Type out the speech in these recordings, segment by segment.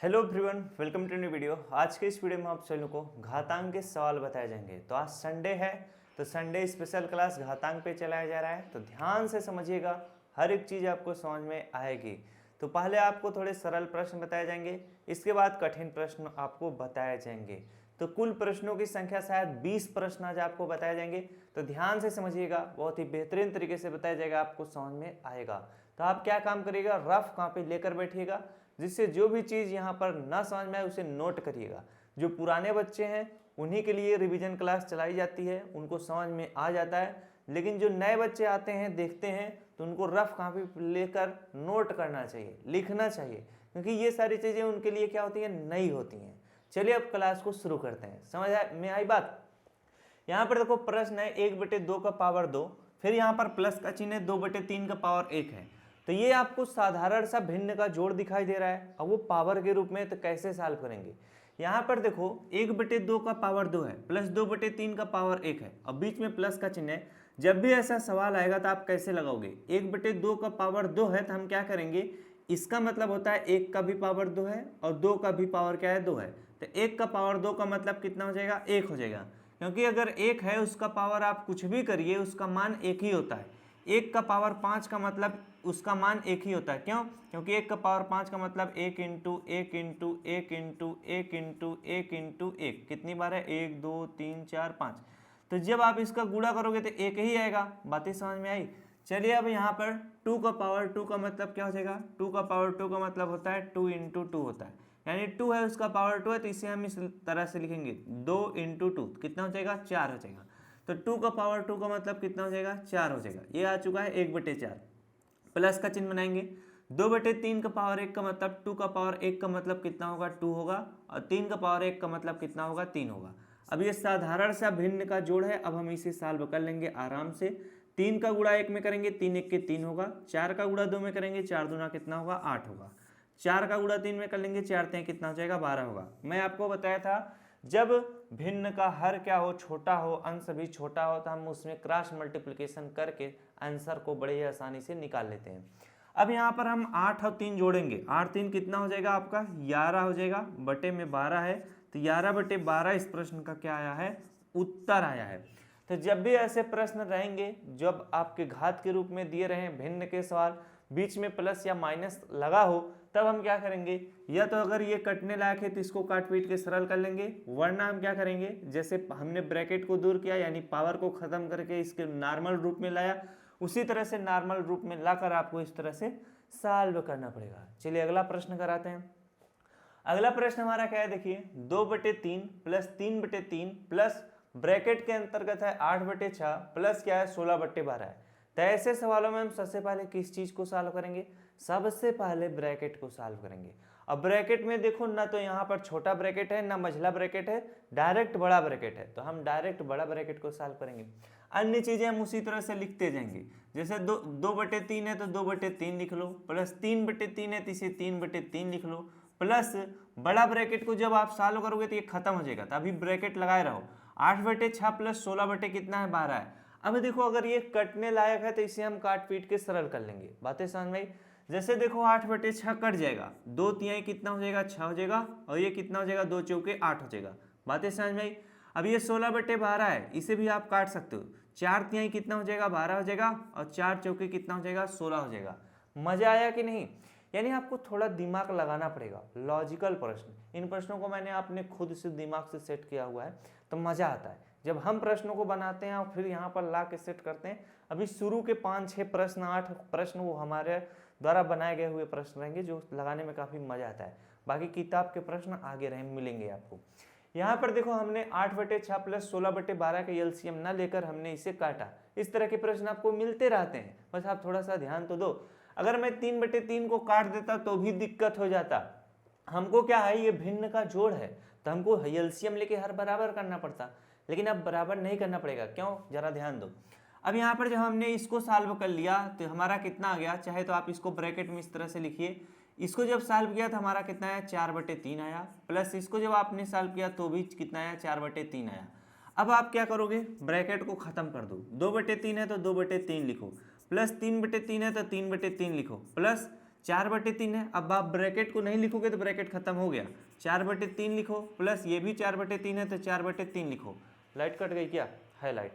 Hello everyone, welcome to new video. आज के इस वीडियो में आप सभी को घातांक के सवाल बताए जाएंगे। तो आज संडे है, तो संडे स्पेशल क्लास घातांक पे चलाया जा रहा है, तो ध्यान से समझिएगा, हर एक चीज़ आपको समझ में आएगी। तो पहले आपको थोड़े सरल प्रश्न बताए जाएंगे, इसके बाद कठिन प्रश्न आपको बताए जाएंगे। तो कुल प्रश्नों की संख्या शायद 20 प्रश्न आज आपको बताए जाएंगे। तो ध्यान से समझिएगा, बहुत ही बेहतरीन तरीके से बताया जाएगा, आपको समझ में आएगा। तो आप क्या काम करिएगा, रफ कॉपी लेकर बैठिएगा, जिससे जो भी चीज़ यहाँ पर ना समझ में आए उसे नोट करिएगा। जो पुराने बच्चे हैं उन्हीं के लिए रिवीजन क्लास चलाई जाती है, उनको समझ में आ जाता है। लेकिन जो नए बच्चे आते हैं, देखते हैं, तो उनको रफ कॉपी लेकर नोट करना चाहिए, लिखना चाहिए, क्योंकि ये सारी चीज़ें उनके लिए क्या होती हैं, नई होती हैं। चलिए अब क्लास को शुरू करते हैं। समझ में आई बात। यहाँ पर देखो प्रश्न है 1/2 का पावर 2, फिर यहाँ पर प्लस का चिन्ह है, 2/3 का पावर 1 है। तो ये आपको साधारण सा भिन्न का जोड़ दिखाई दे रहा है, अब वो पावर के रूप में, तो कैसे सॉल्व करेंगे। यहाँ पर देखो 1/2 का पावर 2 है, प्लस 2/3 का पावर 1 है, अब बीच में प्लस का चिन्ह है। जब भी ऐसा सवाल आएगा तो आप कैसे लगाओगे, 1/2 का पावर 2 है, तो हम क्या करेंगे, इसका मतलब होता है 1 का भी पावर 2 है और 2 का भी पावर क्या है, 2 है। तो 1 का पावर 2 का मतलब कितना हो जाएगा, 1 हो जाएगा, क्योंकि अगर 1 है उसका पावर आप कुछ भी करिए उसका मान 1 ही होता है। 1 का पावर 5 का मतलब उसका मान 1 ही होता है। क्यों? क्योंकि 1 का पावर 5 का मतलब 1 into 1 into 1 into 1 into 1 into 1, कितनी बार है, 1 2 3 4 5। तो जब आप इसका गुणा करोगे तो 1 ही आएगा। बातें समझ में आई। चलिए अब यहाँ पर 2 का पावर 2 का मतलब क्या हो जाएगा, 2 का पावर 2 का मतलब होता है 2 इंटू 2 होता है, यानी 2 है उसका पावर 2 है, तो इसे हम इस तरह से लिखेंगे 2 इंटू 2, कितना हो जाएगा, 4 हो जाएगा। तो 2 का पावर 2 का मतलब कितना हो जाएगा, 4 हो जाएगा। ये आ चुका है 1/4। प्लस का चिन्ह बनाएंगे, 2/3 का पावर 1 का मतलब 2 का पावर 1 का मतलब कितना होगा, 2 होगा, और 3 का पावर 1 का मतलब कितना होगा, 3 होगा। अब ये साधारण सा भिन्न का जोड़ है, अब हम इसे सॉल्व कर लेंगे आराम से। 3 का गुणा 1 में करेंगे, 3 1 के 3 होगा। 4 का गुणा 2 में करेंगे, 4 दूना कितना होगा, 8 होगा। 4 का गुणा 3 में कर लेंगे, 4 3 कितना हो जाएगा, 12 होगा। मैं आपको बताया था जब भिन्न का हर क्या हो, छोटा हो, अंश भी छोटा हो, तो हम उसमें क्रॉस मल्टीप्लिकेशन करके आंसर को बड़े ही आसानी से निकाल लेते हैं। अब यहाँ पर हम 8 और 3 जोड़ेंगे, 8 3 कितना हो जाएगा आपका, 11 हो जाएगा, बटे में 12 है, तो 11/12 इस प्रश्न का क्या आया है, उत्तर आया है। तो जब भी ऐसे प्रश्न रहेंगे जब आपके घात के रूप में दिए रहे भिन्न के सवाल, बीच में प्लस या माइनस लगा हो, तब हम क्या करेंगे, या तो अगर ये कटने लायक है तो इसको काट पीट के सरल कर लेंगे, वरना हम क्या करेंगे, जैसे हमने ब्रैकेट को दूर किया यानी पावर को खत्म करके इसके नॉर्मल रूप में लाया, उसी तरह से नॉर्मल रूप में लाकर आपको इस तरह से सॉल्व करना पड़ेगा। चलिए अगला प्रश्न कराते हैं। अगला प्रश्न हमारा क्या है, देखिए 2/3 प्लस 3/3 प्लस ब्रैकेट के अंतर्गत है 8/6 प्लस क्या है, 16/12 है। तो ऐसे सवालों में हम सबसे पहले किस चीज को सॉल्व करेंगे, सबसे पहले ब्रैकेट को सॉल्व करेंगे। अब ब्रैकेट में देखो ना तो यहाँ पर छोटा ब्रैकेट है ना मझला ब्रैकेट है, डायरेक्ट बड़ा ब्रैकेट है, तो हम डायरेक्ट बड़ा ब्रैकेट को सॉल्व करेंगे। अन्य चीजें हम उसी तरह से लिखते जाएंगे, जैसे 2/3 है तो 2/3 लिख लो, प्लस 3/3 है तो इसे 3/3 लिख लो, प्लस बड़ा ब्रैकेट को जब आप सॉल्व करोगे तो ये खत्म हो जाएगा, तो अभी ब्रैकेट लगाए रहो। 8/6 प्लस 16 बटे कितना है, 12 है। अब देखो अगर ये कटने लायक है तो इसे हम काट पीट के सरल कर लेंगे। बातें समझ में आई। जैसे देखो 8/6 कट जाएगा, 2 तिहाई कितना हो जाएगा, 6 हो जाएगा, और ये कितना हो जाएगा, 2 चौके 8 हो जाएगा। बातें समझ में आई। अब ये 16/12 है, इसे भी आप काट सकते हो, 4 तिहाई कितना हो जाएगा, 12 हो जाएगा, और 4 चौके कितना हो जाएगा, 16 हो जाएगा। मजा आया कि नहीं। यानी आपको थोड़ा दिमाग लगाना पड़ेगा, लॉजिकल प्रश्न, इन प्रश्नों को मैंने अपने खुद से दिमाग से सेट किया हुआ है, तो मजा आता है जब हम प्रश्नों को बनाते हैं और फिर यहाँ पर ला के सेट करते हैं। अभी शुरू के 5-6 प्रश्न 8 प्रश्न वो हमारे द्वारा बनाए गए हुए प्रश्न रहेंगे, जो लगाने में काफ़ी मजा आता है। बाकी किताब के प्रश्न आगे रहे मिलेंगे आपको। यहाँ पर देखो हमने 8/6 प्लस 16/12 का एलसीएम ना लेकर हमने इसे काटा। इस तरह के प्रश्न आपको मिलते रहते हैं, बस आप थोड़ा सा ध्यान तो दो। अगर मैं 3/3 को काट देता तो भी दिक्कत हो जाता। हमको क्या है, ये भिन्न का जोड़ है, तो हमको एलसीएम लेके हर बराबर करना पड़ता, लेकिन अब बराबर नहीं करना पड़ेगा। क्यों, जरा ध्यान दो। अब यहाँ पर जब हमने इसको सॉल्व कर लिया तो हमारा कितना आ गया, चाहे तो आप इसको ब्रैकेट में इस तरह से लिखिए, इसको जब सॉल्व किया तो हमारा कितना आया, 4/3 आया, प्लस इसको जब आपने सॉल्व किया तो भी कितना आया, 4/3 आया। अब आप क्या करोगे, ब्रैकेट को खत्म कर दो, 2/3 है तो 2/3 लिखो, प्लस 3/3 है तो 3/3 लिखो, प्लस 4/3 है। अब आप ब्रैकेट को नहीं लिखोगे तो ब्रैकेट खत्म हो गया, 4/3 लिखो, प्लस ये भी 4/3 है तो 4/3 लिखो। लाइट कट गई क्या? है लाइट।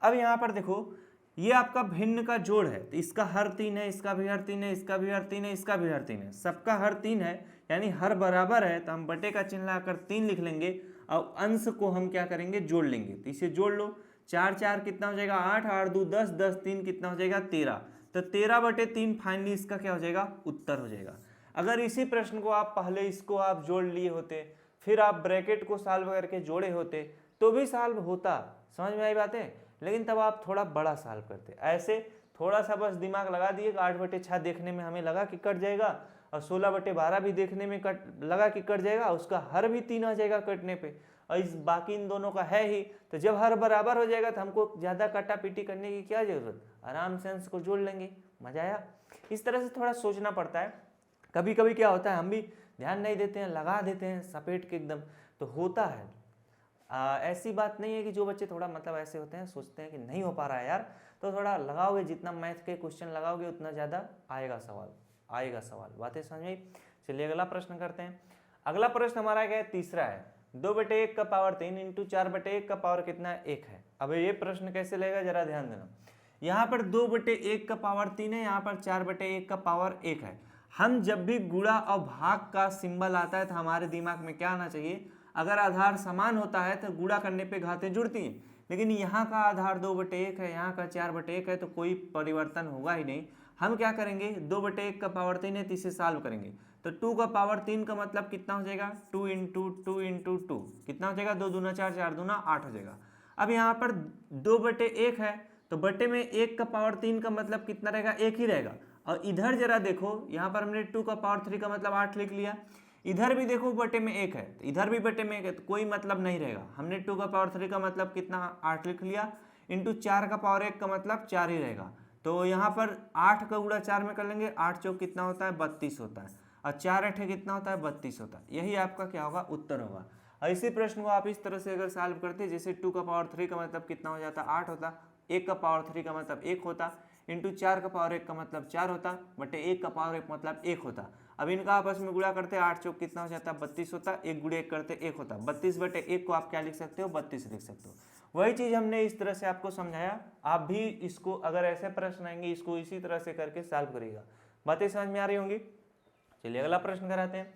अब यहाँ पर देखो ये आपका भिन्न का जोड़ है, तो इसका हर 3 है, इसका भी हर 3 है, इसका भी हर 3 है, इसका भी हर 3 है, सबका हर 3 है, यानी हर बराबर है, तो हम बटे का चिन्ह लाकर 3 लिख लेंगे और अंश को हम क्या करेंगे, जोड़ लेंगे। तो इसे जोड़ लो, 4 4 कितना हो जाएगा 8, 8 2 10, 10 3 कितना हो जाएगा 13, तो 13/3 फाइनली इसका क्या हो जाएगा, उत्तर हो जाएगा। अगर इसी प्रश्न को आप पहले इसको आप जोड़ लिए होते, फिर आप ब्रैकेट को सॉल्व करके जोड़े होते तो भी सॉल्व होता, समझ में आई बातें, लेकिन तब आप थोड़ा बड़ा सॉल्व करते। ऐसे थोड़ा सा बस दिमाग लगा दिए, 8/6 देखने में हमें लगा कि कट जाएगा, और 16/12 भी देखने में लगा कि कट जाएगा, उसका हर भी 3 आ जाएगा कटने पे, और इस बाकी इन दोनों का है ही, तो जब हर बराबर हो जाएगा तो हमको ज़्यादा काटा पीटी करने की क्या जरूरत, आराम से अंश को जोड़ लेंगे। मजा आया? इस तरह से थोड़ा सोचना पड़ता है। कभी कभी क्या होता है, हम भी ध्यान नहीं देते हैं, लगा देते हैं सपेट के एकदम, तो होता है। ऐसी बात नहीं है कि जो बच्चे थोड़ा मतलब ऐसे होते हैं, सोचते हैं कि नहीं हो पा रहा है यार, तो थोड़ा लगाओगे, जितना मैथ के क्वेश्चन लगाओगे उतना ज़्यादा आएगा सवाल। बातें समझ में? चलिए अगला प्रश्न करते हैं। अगला प्रश्न हमारा क्या है, तीसरा है, 2/1 का पावर 3 इंटू 4/1 का पावर कितना है, 1 है। अब ये प्रश्न कैसे लेगा जरा ध्यान देना। यहाँ पर 2/1 का पावर 3 है, यहाँ पर 4/1 का पावर 1 है। हम जब भी गुणा और भाग का सिंबल आता है तो हमारे दिमाग में क्या आना चाहिए, अगर आधार समान होता है तो गुणा करने पे घातें जुड़ती हैं, लेकिन यहाँ का आधार 2/1 है, यहाँ का 4/1 है, तो कोई परिवर्तन होगा ही नहीं। हम क्या करेंगे, 2/1 का पावर 3 है तो इसे सॉल्व करेंगे, तो 2 का पावर 3 का मतलब कितना हो जाएगा, 2 इंटू 2 इंटू 2 कितना हो जाएगा, 2 दूना 4, 4 दूना 8 हो जाएगा। अब यहाँ पर 2/1 है तो बटे में 1 का पावर 3 का मतलब कितना रहेगा, 1 ही रहेगा। और इधर जरा देखो, यहाँ पर हमने 2 का पावर 3 का मतलब 8 लिख लिया, इधर भी देखो बटे में 1 है तो इधर भी बटे में 1 है, तो कोई मतलब नहीं रहेगा। हमने 2 का पावर 3 का मतलब कितना 8 लिख लिया, इंटू 4 का पावर 1 का मतलब 4 ही रहेगा। तो यहाँ पर 8 का गुणा 4 में कर लेंगे, 8 चौक कितना होता है 32 होता है, और 4 8 कितना होता है 32 होता है। यही आपका क्या होगा, उत्तर होगा। और इसी प्रश्न को आप इस तरह से अगर सॉल्व करते, जैसे 2 का पावर 3 का मतलब कितना हो जाता 8 होता, 1 का पावर 3 का मतलब 1 होता, इंटू 4 का पावर 1 का मतलब 4 होता, बटे 1 का पावर 1 मतलब 1 होता। अब इनका आपस में गुणा करते 8 चौक कितना हो जाता 32 होता, 1 गुणे 1 करते 1 होता, 32/1 को आप क्या लिख सकते हो, 32 लिख सकते हो। वही चीज हमने इस तरह से आपको समझाया, आप भी इसको अगर ऐसे प्रश्न आएंगे इसको इसी तरह से करके सॉल्व करिएगा। बातें समझ में आ रही होंगी? चलिए अगला प्रश्न कराते हैं।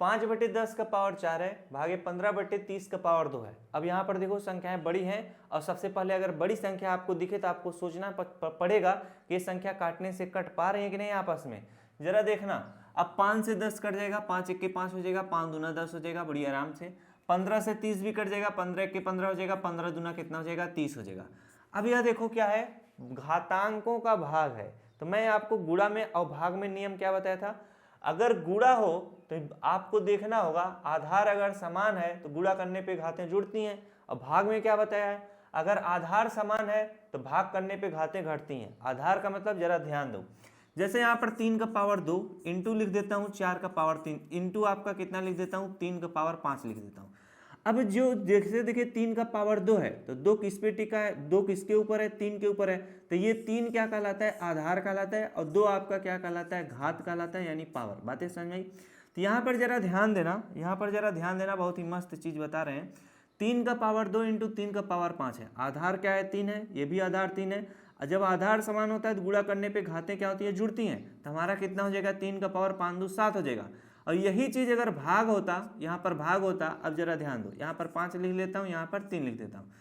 5/10 का पावर 4 है, भागे 15/30 का पावर 2 है। अब यहाँ पर देखो संख्याएं बड़ी हैं, और सबसे पहले अगर बड़ी संख्या आपको दिखे तो आपको सोचना पड़ेगा कि ये संख्या काटने से कट पा रही है कि नहीं आपस में। जरा देखना, अब 5 से 10 कट जाएगा, 5 1 के 5 हो जाएगा, 5 दूना 10 हो जाएगा बड़ी आराम से। 15 से 30 भी कट जाएगा, 15 1 के 15 हो जाएगा, 15 दूना कितना हो जाएगा 30 हो जाएगा। अब यह देखो क्या है, घातांकों का भाग है, तो मैं आपको गुणा में और भाग में नियम क्या बताया था, अगर गुणा हो तो आपको देखना होगा आधार अगर समान है तो गुणा करने पे घातें जुड़ती हैं, और भाग में क्या बताया है, अगर आधार समान है तो भाग करने पे घातें घटती हैं। आधार का मतलब जरा ध्यान दो, जैसे यहाँ पर 3 का पावर 2 इंटू लिख देता हूँ 4 का पावर 3 इंटू आपका कितना लिख देता हूँ 3 का पावर 5 लिख देता हूँ। अब जो जैसे देखिए 3 का पावर 2 है तो 2 किस पे टिका है, 2 किसके ऊपर है, 3 के ऊपर है, तो ये 3 क्या कहलाता है, आधार कहलाता है, और 2 आपका क्या कहलाता है, घात कहलाता है, यानी पावर। बातें समझ में आई? तो यहाँ पर जरा ध्यान देना, यहाँ पर जरा ध्यान देना, बहुत ही मस्त चीज बता रहे हैं। 3 का पावर 2 इंटू 3 का पावर 5 है, आधार क्या है 3 है, ये भी आधार 3 है, और जब आधार समान होता है तो गुणा करने पे घातें क्या होती है, जुड़ती हैं, तो हमारा कितना हो जाएगा 3 का पावर 5 2 7 हो जाएगा। और यही चीज अगर भाग होता, यहाँ पर भाग होता, अब जरा ध्यान दो, यहाँ पर 5 लिख लेता हूँ, यहाँ पर 3 लिख देता हूँ।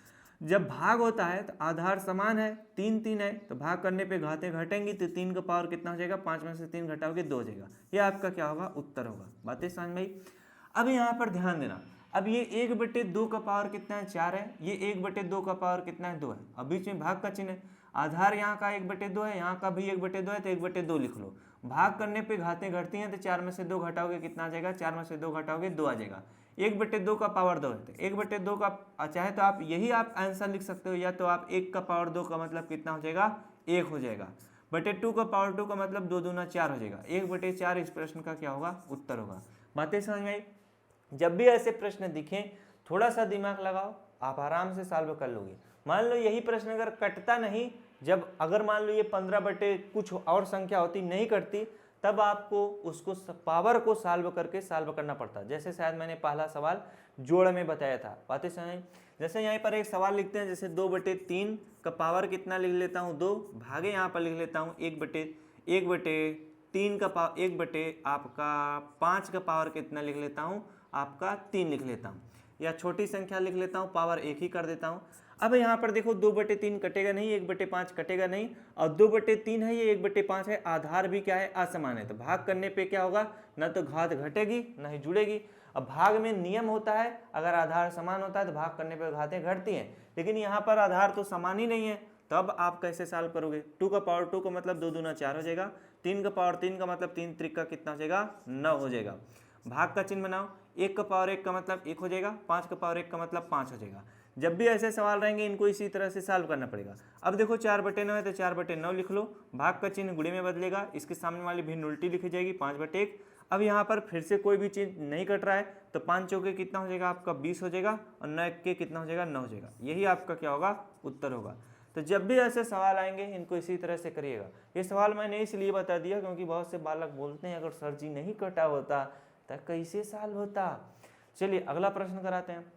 जब भाग होता है तो आधार समान है, 3 3 है, तो भाग करने पे घातें घटेंगी, तो 3 का पावर कितना हो जाएगा, 5 में से 3 घटाओगे 2 हो जाएगा। ये आपका क्या होगा, उत्तर होगा। बातें समझ में आई? अब यहाँ पर ध्यान देना, अब ये 1/2 का पावर कितना है 4 है, ये 1/2 का पावर कितना है 2 है, अब बीच में भाग का चिन्ह है, आधार यहाँ का 1/2 है, यहाँ का भी 1/2 है, तो 1/2 लिख लो। भाग करने पे घातें घटती हैं, तो 4 में से 2 घटाओगे कितना आ जाएगा, 4 में से 2 घटाओगे 2 आ जाएगा। 1/2 का पावर 2 है, तो 1/2 का चाहे तो आप यही आप आंसर लिख सकते हो, या तो आप 1 का पावर 2 का मतलब कितना हो जाएगा, 1 हो जाएगा, बटे 2 का पावर 2 का मतलब 2 दूना 4 हो जाएगा, 1/4 इस प्रश्न का क्या होगा, उत्तर होगा। बातें समझ में आई? जब भी ऐसे प्रश्न दिखें थोड़ा सा दिमाग लगाओ, आप आराम से सॉल्व कर लोगे। मान लो यही प्रश्न अगर कटता नहीं, जब अगर मान लो ये 15 बटे कुछ और संख्या होती नहीं कटती, तब आपको उसको पावर को सॉल्व करके सॉल्व करना पड़ता है। जैसे शायद मैंने पहला सवाल जोड़ में बताया था, बातें समझ। जैसे यहाँ पर एक सवाल लिखते हैं, जैसे 2/3 का पावर कितना लिख लेता हूँ 2, भागे यहाँ पर लिख लेता हूँ 1/3 का पावर 5 का पावर कितना लिख लेता हूँ आपका 3 लिख लेता हूँ, या छोटी संख्या लिख लेता हूँ, पावर 1 ही कर देता हूँ। अब यहाँ पर देखो 2/3 कटेगा नहीं, 1/5 कटेगा नहीं, और 2/3 है ये 1/5 है, आधार भी क्या है असमान है, तो भाग करने पे क्या होगा, न तो घात घटेगी न ही जुड़ेगी। अब भाग में नियम होता है, अगर आधार समान होता है तो भाग करने पे घातें घटती हैं, लेकिन यहाँ पर आधार तो समान ही नहीं है, तब आप कैसे सॉल्व करोगे। 2 का पावर 2 का मतलब 2 दूना 4 हो जाएगा, 3 का पावर 3 का मतलब 3 त्रिक का कितना हो जाएगा 9 हो जाएगा। भाग का चिन्ह बनाओ, 1 का पावर 1 का मतलब 1 हो जाएगा, 5 का पावर 1 का मतलब 5 हो जाएगा। जब भी ऐसे सवाल रहेंगे इनको इसी तरह से सॉल्व करना पड़ेगा। अब देखो 4/9 है तो 4/9 लिख लो, भाग का चिन्ह गुणे में बदलेगा, इसके सामने वाली भिन्न उल्टी लिखी जाएगी 5/1। अब यहाँ पर फिर से कोई भी चीज नहीं कट रहा है, तो 5 चौके कितना हो जाएगा आपका 20 हो जाएगा, और 9 के कितना हो जाएगा 9 हो जाएगा। यही आपका क्या होगा उत्तर होगा। तो जब भी ऐसे सवाल आएंगे इनको इसी तरह से करिएगा। ये सवाल मैंने इसलिए बता दिया क्योंकि बहुत से बालक बोलते हैं अगर सर जी नहीं कटा होता तो कैसे सॉल्व होता। चलिए अगला प्रश्न कराते हैं।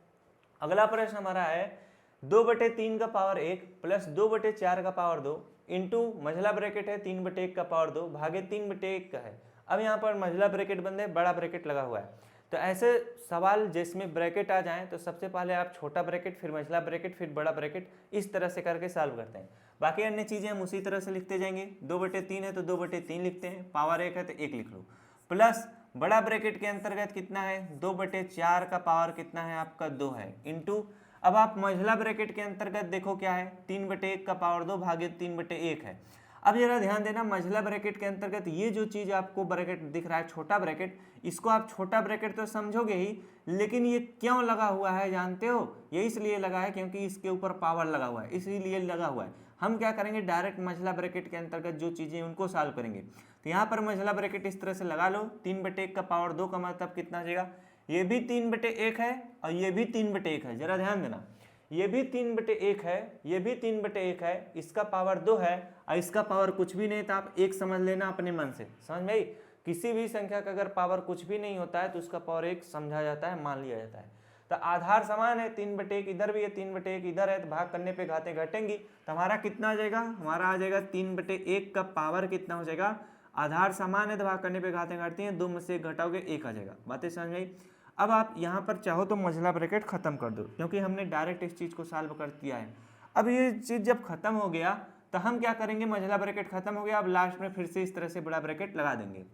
अगला प्रश्न हमारा है 2/3 का पावर 1 प्लस 2/4 का पावर 2 इंटू मझला ब्रैकेट है 3/1 का पावर 2 भागे 3/1 का है। अब यहाँ पर मझला ब्रैकेट बंद है, बड़ा ब्रैकेट लगा हुआ है, तो ऐसे सवाल जिसमें ब्रैकेट आ जाए तो सबसे पहले आप छोटा ब्रैकेट, फिर मझला ब्रैकेट, फिर बड़ा ब्रैकेट, इस तरह से करके सॉल्व करते हैं। बाकी अन्य चीज़ें हम उसी तरह से लिखते जाएंगे। 2/3 है तो 2/3 लिखते हैं, पावर 1 है तो 1 लिख लो, प्लस बड़ा ब्रैकेट के अंतर्गत कितना है 2/4 का पावर कितना है आपका 2 है, इंटू अब आप मझला ब्रैकेट के अंतर्गत देखो क्या है 3/1 का पावर 2 भागे 3/1 है। अब जरा ध्यान देना, मझला ब्रैकेट के अंतर्गत ये जो चीज आपको ब्रैकेट दिख रहा है छोटा ब्रैकेट, इसको आप छोटा ब्रैकेट तो समझोगे ही, लेकिन ये क्यों लगा हुआ है जानते हो, ये इसलिए लगा है क्योंकि इसके ऊपर पावर लगा हुआ है, इसीलिए लगा हुआ है। हम क्या करेंगे डायरेक्ट मझला ब्रैकेट के अंतर्गत जो चीजें उनको सॉल्व करेंगे। तो यहाँ पर मझला ब्रैकेट इस तरह से लगा लो, 3/1 का पावर 2 का मतलब कितना हो जाएगा, ये भी 3/1 है और ये भी 3/1 है, जरा ध्यान देना, ये भी 3/1 है, ये भी 3/1 है, इसका पावर 2 है और इसका पावर कुछ भी नहीं, तो आप 1 समझ लेना अपने मन से, समझ में आई। किसी भी संख्या का अगर पावर कुछ भी नहीं होता है तो उसका पावर 1 समझा जाता है, मान लिया जाता है। तो आधार समान है, 3/1 इधर भी है, 3/1 इधर है, तो भाग करने पे घातें घटेंगी, तो हमारा कितना आ जाएगा, हमारा आ जाएगा 3/1 का पावर कितना हो जाएगा, आधार समान है तो भाग करने पे घातें घटती हैं, 2 में से घटाओगे 1 आ जाएगा। बातें समझ में आई। अब आप यहाँ पर चाहो तो मझला ब्रैकेट खत्म कर दो क्योंकि हमने डायरेक्ट इस चीज को सॉल्व कर दिया है। अब ये चीज जब खत्म हो गया तो हम क्या करेंगे, मझला ब्रैकेट खत्म हो गया, अब लास्ट में फिर से इस तरह से बड़ा ब्रैकेट लगा देंगे।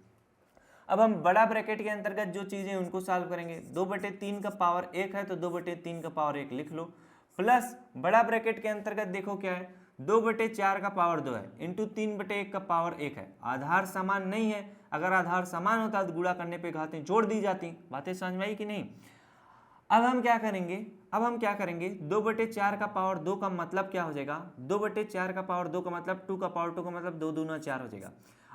अब हम बड़ा ब्रैकेट के अंतर्गत जो चीजें उनको सॉल्व करेंगे, 2/3 का पावर 1 है तो 2/3 का पावर 1 लिख लो, प्लस बड़ा ब्रैकेट के अंतर्गत देखो क्या है 2/4 का पावर 2 है इंटू 3/1 का पावर 1 है। आधार समान नहीं है, अगर आधार समान होता तो गुणा करने पे घातें जोड़ दी जाती। बातें समझ में आई कि नहीं। अब हम क्या करेंगे, 2/4 का पावर 2 का मतलब क्या हो जाएगा, 2/4 का पावर 2 का मतलब 2 का पावर 2 का मतलब 2 दूना 4 हो जाएगा।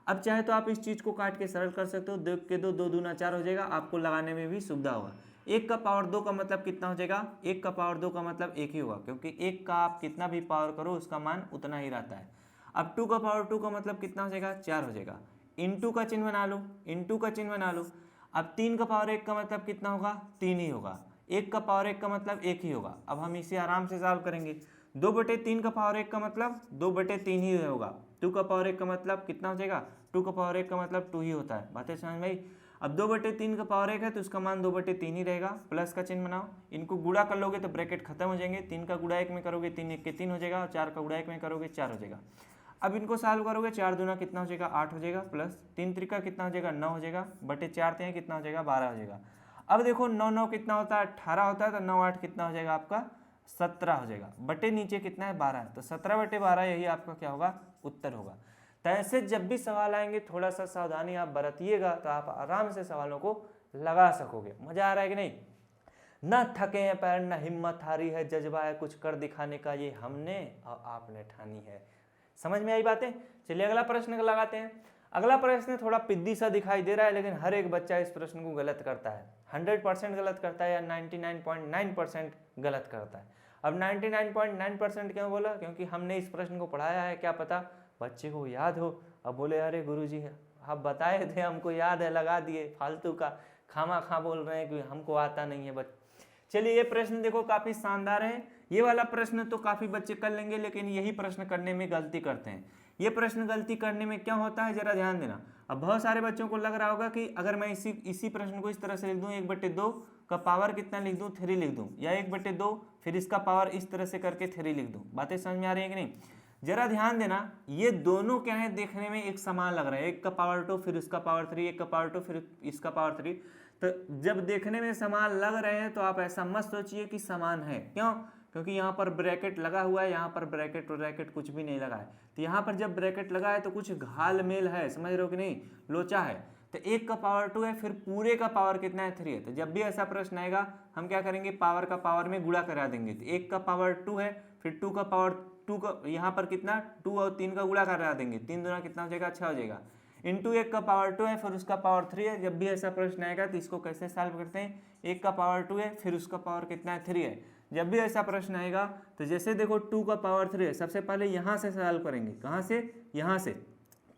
अब चाहे तो आप इस चीज को काट के सरल कर सकते हो, 2 के 2 2 दूना 4 हो जाएगा, आपको लगाने में भी सुविधा होगा। 1 का पावर 2 का मतलब कितना हो जाएगा, 1 का पावर 2 का मतलब 1 ही होगा, क्योंकि 1 का आप कितना भी पावर करो उसका मान उतना ही रहता है। अब 2 का पावर 2 का मतलब कितना हो जाएगा, 4 हो जाएगा, इंटू का चिन्ह बना लो, इंटू का चिन्ह बना लो। अब 3 का पावर 1 का मतलब कितना होगा, 3 ही होगा, 1 का पावर 1 का मतलब 1 ही होगा। अब हम इसे आराम से सॉल्व करेंगे, 2/3 का पावर 1 का मतलब 2/3 ही होगा, 2 का पावर 1 का मतलब कितना हो जाएगा, 2 का पावर 1 का मतलब 2 ही होता है। बातें समझ में आई। अब 2/3 का पावर 1 है तो उसका मान 2/3 ही रहेगा, प्लस का चिन्ह बनाओ, इनको गुणा कर लोगे तो ब्रैकेट खत्म हो जाएंगे, 3 का गुणा 1 में करोगे 3 1 के 3 हो जाएगा, और 4 का गुणा 1 में करोगे 4 हो जाएगा। अब इनको सॉल्व करोगे, 4 दूना कितना हो जाएगा 8 हो जाएगा, प्लस 3 त्रिका कितना हो जाएगा 9 हो जाएगा, बटे 4 3 कितना हो जाएगा 12 हो जाएगा। अब देखो 9 9 कितना होता है 18 होता है, तो 9 8 कितना हो जाएगा आपका 17 हो जाएगा, बटे नीचे कितना है 12 है, तो 17/12 यही आपका क्या होगा उत्तर होगा। तो ऐसे जब भी सवाल आएंगे थोड़ा सा सावधानी आप बरतिएगा तो आप आराम से सवालों को लगा सकोगे। मजा आ रहा है कि नहीं। न थके हैं पैर न हिम्मत हारी है, जज्बा है कुछ कर दिखाने का ये हमने और आपने ठानी है। समझ में आई बातें। चलिए अगला प्रश्न लगाते हैं। अगला प्रश्न थोड़ा पिद्दी सा दिखाई दे रहा है, लेकिन हर एक बच्चा इस प्रश्न को गलत करता है, 100% गलत करता है या 99.9% गलत करता है। अब 99.9% क्यों बोला, क्योंकि हमने इस प्रश्न को पढ़ाया है, क्या पता बच्चे को याद हो, अब बोले अरे गुरुजी आप बताए थे, हमको याद है, लगा दिए, फालतू का खामा खा बोल रहे हैं कि हमको आता नहीं है। बट चलिए ये प्रश्न देखो काफी शानदार है। ये वाला प्रश्न तो काफी बच्चे कर लेंगे, लेकिन यही प्रश्न करने में गलती करते हैं। ये प्रश्न गलती करने में क्या होता है, जरा ध्यान देना। अब बहुत सारे बच्चों को लग रहा होगा कि अगर मैं इसी प्रश्न को इस तरह से लिख दूं, 1/2 का पावर कितना लिख दूं, 3 लिख दूं, या 1/2 फिर इसका पावर इस तरह से करके 3 लिख दूं। बातें समझ में आ रही है कि नहीं? जरा ध्यान देना, ये दोनों क्या है, देखने में एक समान लग रहा है। 1 का पावर 2 फिर उसका पावर 3, 1 का पावर 2 फिर इसका पावर 3। तो जब देखने में समान लग रहे हैं तो आप ऐसा मत सोचिए कि समान है। क्यों? क्योंकि यहाँ पर ब्रैकेट लगा हुआ है, यहाँ पर ब्रैकेट कुछ भी नहीं लगा है। तो यहाँ पर जब ब्रैकेट लगा है तो कुछ घाल मेल है, समझ रहे हो कि नहीं, लोचा है। तो 1 का पावर 2 है, फिर पूरे का पावर कितना है, 3 है। तो जब भी ऐसा प्रश्न आएगा हम क्या करेंगे, पावर का पावर में गुणा करा देंगे। तो 1 का पावर 2 है, फिर 2 का पावर 2 का यहाँ पर कितना 2 और 3 का गुणा करा देंगे, 3 दूना कितना हो जाएगा, 6 हो जाएगा। इंटू 1 का पावर 2 है, फिर उसका पावर 3 है। जब भी ऐसा प्रश्न आएगा तो इसको कैसे सॉल्व करते हैं, 1 का पावर 2 है, फिर उसका पावर कितना है, 3 है। जब भी ऐसा प्रश्न आएगा तो जैसे देखो 2 का पावर 3 है, सबसे पहले यहाँ से सॉल्व करेंगे। कहाँ से? यहाँ से।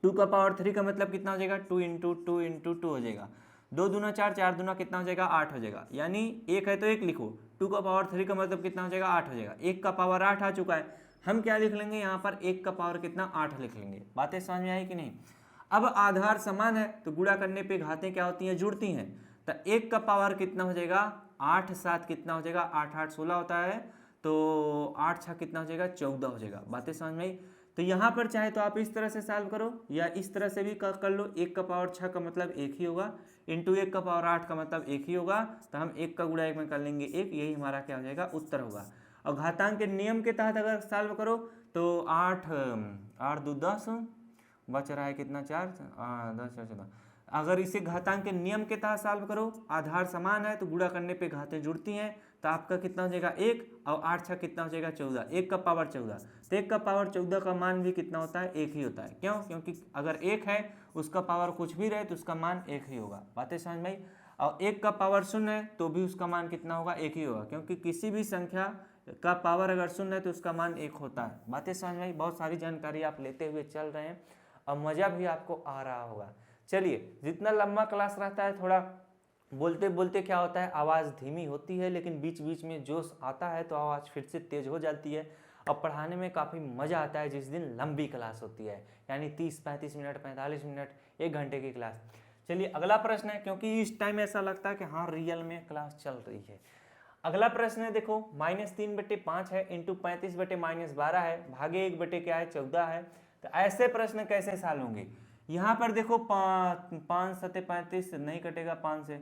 2 का पावर 3 का मतलब कितना हो जाएगा, 2 इंटू 2 इंटू 2 हो जाएगा। 2 दूना 4, 4 दूना कितना हो जाएगा, 8 हो जाएगा। यानी 1 है तो 1 लिखो, 2 का पावर 3 का मतलब कितना हो जाएगा, 8 हो जाएगा। 1 का पावर 8 आ चुका है, हम क्या लिख लेंगे यहाँ पर, 1 का पावर कितना, 8 लिख लेंगे। बातें समझ में आई कि नहीं? अब आधार समान है तो गुणा करने पे घातें क्या होती हैं, जुड़ती हैं। तो 1 का पावर कितना हो जाएगा, 8 7 कितना हो जाएगा, 8 8 16 होता है, तो 8 6 कितना हो जाएगा, 14 हो जाएगा। बातें समझ में आई? तो यहाँ पर चाहे तो आप इस तरह से सॉल्व करो या इस तरह से भी कर लो। 1 का पावर 6 का मतलब 1 ही होगा, इंटू 1 का पावर 8 का मतलब 1 ही होगा। तो हम 1 का गुणा 1 में कर लेंगे 1, यही हमारा क्या हो जाएगा, उत्तर होगा। और घातांक के नियम के तहत अगर सॉल्व करो तो 8 2 10 बच रहा है कितना, 4 10 14। अगर इसे घातांक के नियम के तहत सॉल्व करो, आधार समान है तो गुणा करने पे घातें जुड़ती हैं, तो आपका कितना हो जाएगा 1, और 8 6 कितना हो जाएगा 14, 1 का पावर 14। तो 1 का पावर 14 का मान भी कितना होता है, 1 ही होता है। क्यों? क्योंकि अगर 1 है उसका पावर कुछ भी रहे तो उसका मान 1 ही होगा। बातें समझ में आई? और 1 का पावर 0 है तो भी उसका मान कितना होगा, 1 ही होगा, क्योंकि किसी भी संख्या का पावर अगर 0 है तो उसका मान 1 होता है। बातें समझ में आई? बहुत सारी जानकारी आप लेते हुए चल रहे हैं और मज़ा भी आपको आ रहा होगा। चलिए, जितना लंबा क्लास रहता है थोड़ा बोलते बोलते क्या होता है, आवाज़ धीमी होती है, लेकिन बीच बीच में जोश आता है तो आवाज़ फिर से तेज हो जाती है और पढ़ाने में काफ़ी मज़ा आता है जिस दिन लंबी क्लास होती है, यानी 30 35 मिनट 45 मिनट 1 घंटे की क्लास। चलिए अगला प्रश्न है, क्योंकि इस टाइम ऐसा लगता है कि हाँ रियल में क्लास चल रही है। अगला प्रश्न है, देखो -3/5 है, इंटू 35/-12 है, भागे 1 क्या है, 14 है। तो ऐसे प्रश्न कैसे सॉल्व होंगे? यहाँ पर देखो 5 7 35 नहीं कटेगा, 5 से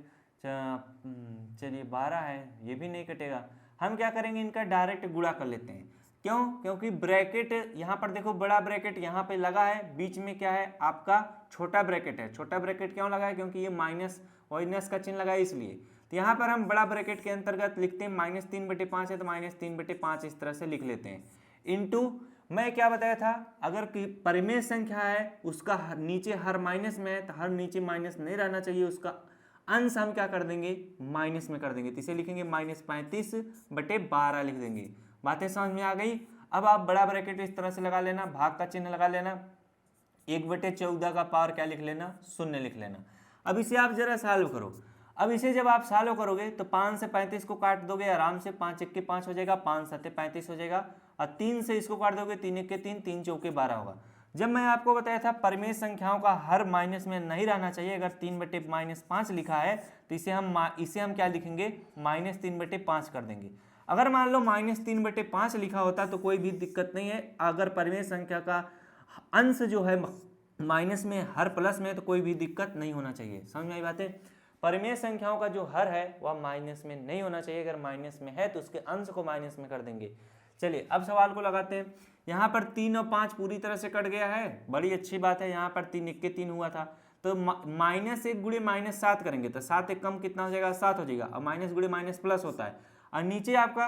चलिए 12 है, ये भी नहीं कटेगा। हम क्या करेंगे, इनका डायरेक्ट गुणा कर लेते हैं। क्यों? क्योंकि ब्रैकेट यहाँ पर देखो, बड़ा ब्रैकेट यहाँ पे लगा है, बीच में क्या है आपका छोटा ब्रैकेट है। छोटा ब्रैकेट क्यों लगा है? क्योंकि ये माइनस का चिन्ह लगा है इसलिए। तो यहाँ पर हम बड़ा ब्रैकेट के अंतर्गत लिखते हैं, -3/5 है तो -3/5 इस तरह से लिख लेते हैं। इंटू मैं क्या बताया था, अगर परिमेय संख्या है उसका नीचे हर माइनस में है तो हर नीचे माइनस नहीं रहना चाहिए, उसका अंश हम क्या कर देंगे, माइनस में कर देंगे। तो इसे लिखेंगे -35/12 लिख देंगे। बातें समझ में आ गई? अब आप बड़ा ब्रैकेट इस तरह से लगा लेना, भाग का चिन्ह लगा लेना, 1/14 का पावर क्या लिख लेना, 0 लिख लेना। अब इसे आप जरा सॉल्व करो। अब इसे जब आप सॉल्व करोगे तो 5 से 35 को काट दोगे आराम से, 5 1 के 5 हो जाएगा, 5 7 35 हो जाएगा, और 3 से इसको काट दोगे, 3 1 के 3, 3 4 12 होगा। जब मैं आपको बताया था परिमेय संख्याओं का हर माइनस में नहीं रहना चाहिए, अगर 3/-5 लिखा है तो इसे हम क्या लिखेंगे, -3/5 कर देंगे। अगर मान लो -3/5 लिखा होता तो कोई भी दिक्कत नहीं है, अगर परिमेय संख्या का अंश जो है माइनस में हर प्लस में तो कोई भी दिक्कत नहीं होना चाहिए। समझ में आई बातें? परिमेय संख्याओं का जो हर है वह माइनस में नहीं होना चाहिए, अगर माइनस में है तो उसके अंश को माइनस में कर देंगे। चलिए अब सवाल को लगाते हैं। यहाँ पर 3 और 5 पूरी तरह से कट गया है, बड़ी अच्छी बात है। यहाँ पर 3 1 के 3 हुआ था, तो -1 गुणे -7 करेंगे तो 7 1 कम कितना हो जाएगा, 7 हो जाएगा, और माइनस गुणे माइनस प्लस होता है। और नीचे आपका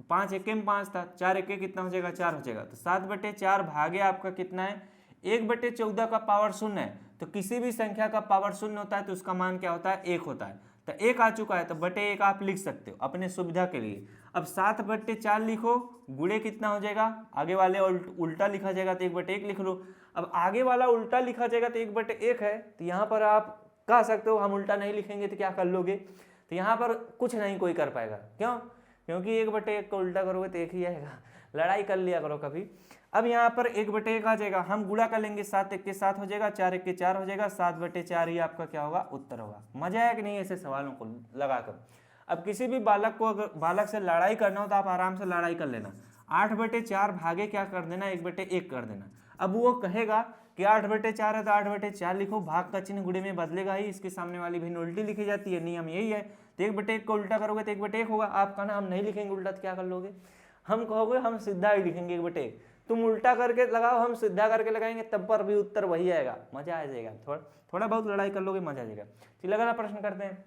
5 1 में 5 था, 4 1 कितना हो जाएगा, 4 हो जाएगा। तो 7/4 भागे आपका कितना है, 1/14 का पावर 0 है, तो किसी भी संख्या का पावर 0 होता है तो उसका मान क्या होता है, 1 होता है। तो 1 आ चुका है तो बटे 1 आप लिख सकते हो अपने सुविधा के लिए। अब 7/4 लिखो, गुणे कितना हो जाएगा, आगे वाले उल्टा लिखा जाएगा तो 1/1 लिख लो। अब आगे वाला उल्टा लिखा जाएगा तो 1/1 है, तो यहाँ पर आप कह सकते हो हम उल्टा नहीं लिखेंगे तो क्या कर लोगे, तो यहाँ पर कुछ नहीं कोई कर पाएगा। क्यों? क्योंकि 1/1 को उल्टा करोगे तो 1 ही आएगा। लड़ाई कर लिया करो कभी। अब यहाँ पर 1/1 आ जाएगा, हम गुणा कर लेंगे, 7 1 के 7 हो जाएगा, 4 1 के 4 हो जाएगा, 7/4 ही आपका क्या होगा, उत्तर होगा। मजा आया कि नहीं ऐसे सवालों को लगाकर। अब किसी भी बालक को अगर बालक से लड़ाई करना हो तो आप आराम से लड़ाई कर लेना, 8/4 भागे क्या कर देना, 1/1 कर देना। अब वो कहेगा कि 8/4 है तो 8/4 लिखो, भाग का चिन्ह गुणे में बदलेगा ही, इसके सामने वाली भिन्न उल्टी लिखी जाती है, नियम यही है। तो 1/1 को उल्टा करोगे तो 1/1 होगा। आप कहना हम नहीं लिखेंगे उल्टा तो क्या कर लोगे, हम कहोगे हम सीधा ही लिखेंगे 1/1, तुम उल्टा करके लगाओ हम सीधा करके लगाएंगे, तब पर भी उत्तर वही आएगा। मजा आ जाएगा, थोड़ा बहुत लड़ाई कर लोगे, मजा आ जाएगा। चलिए अगला प्रश्न करते हैं।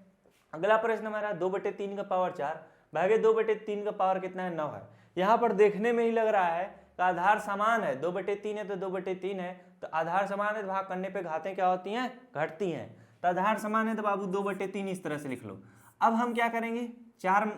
अगला प्रश्न हमारा 2/3 का पावर 4 भागे 2/3 का पावर कितना है, 9 है। यहाँ पर देखने में ही लग रहा है तो आधार समान है, 2/3 है तो 2/3 है, तो आधार समान है तो भाग करने पे घातें क्या होती हैं, घटती हैं। तो आधार समान है तो बाबू 2/3 इस तरह से लिख लो। अब हम क्या करेंगे,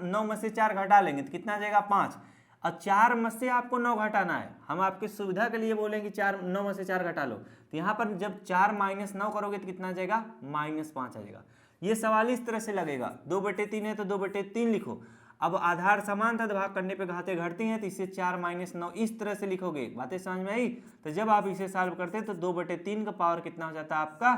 9 में से 4 घटा लेंगे तो कितना आ जाएगा, 5। और 4 में से आपको 9 घटाना है, हम आपकी सुविधा के लिए बोलेंगे 9 में से 4 घटा लो। तो यहाँ पर जब 4 - 9 करोगे तो कितना आ जाएगा, -5 आ जाएगा। ये सवाल इस तरह से लगेगा, 2/3 है तो 2/3 लिखो। अब आधार समान था तो भाग करने पे घातें घटती हैं, तो इसे 4 - 9 इस तरह से लिखोगे। बातें समझ में आई? तो जब आप इसे सॉल्व करते तो 2/3 का पावर कितना हो जाता है आपका,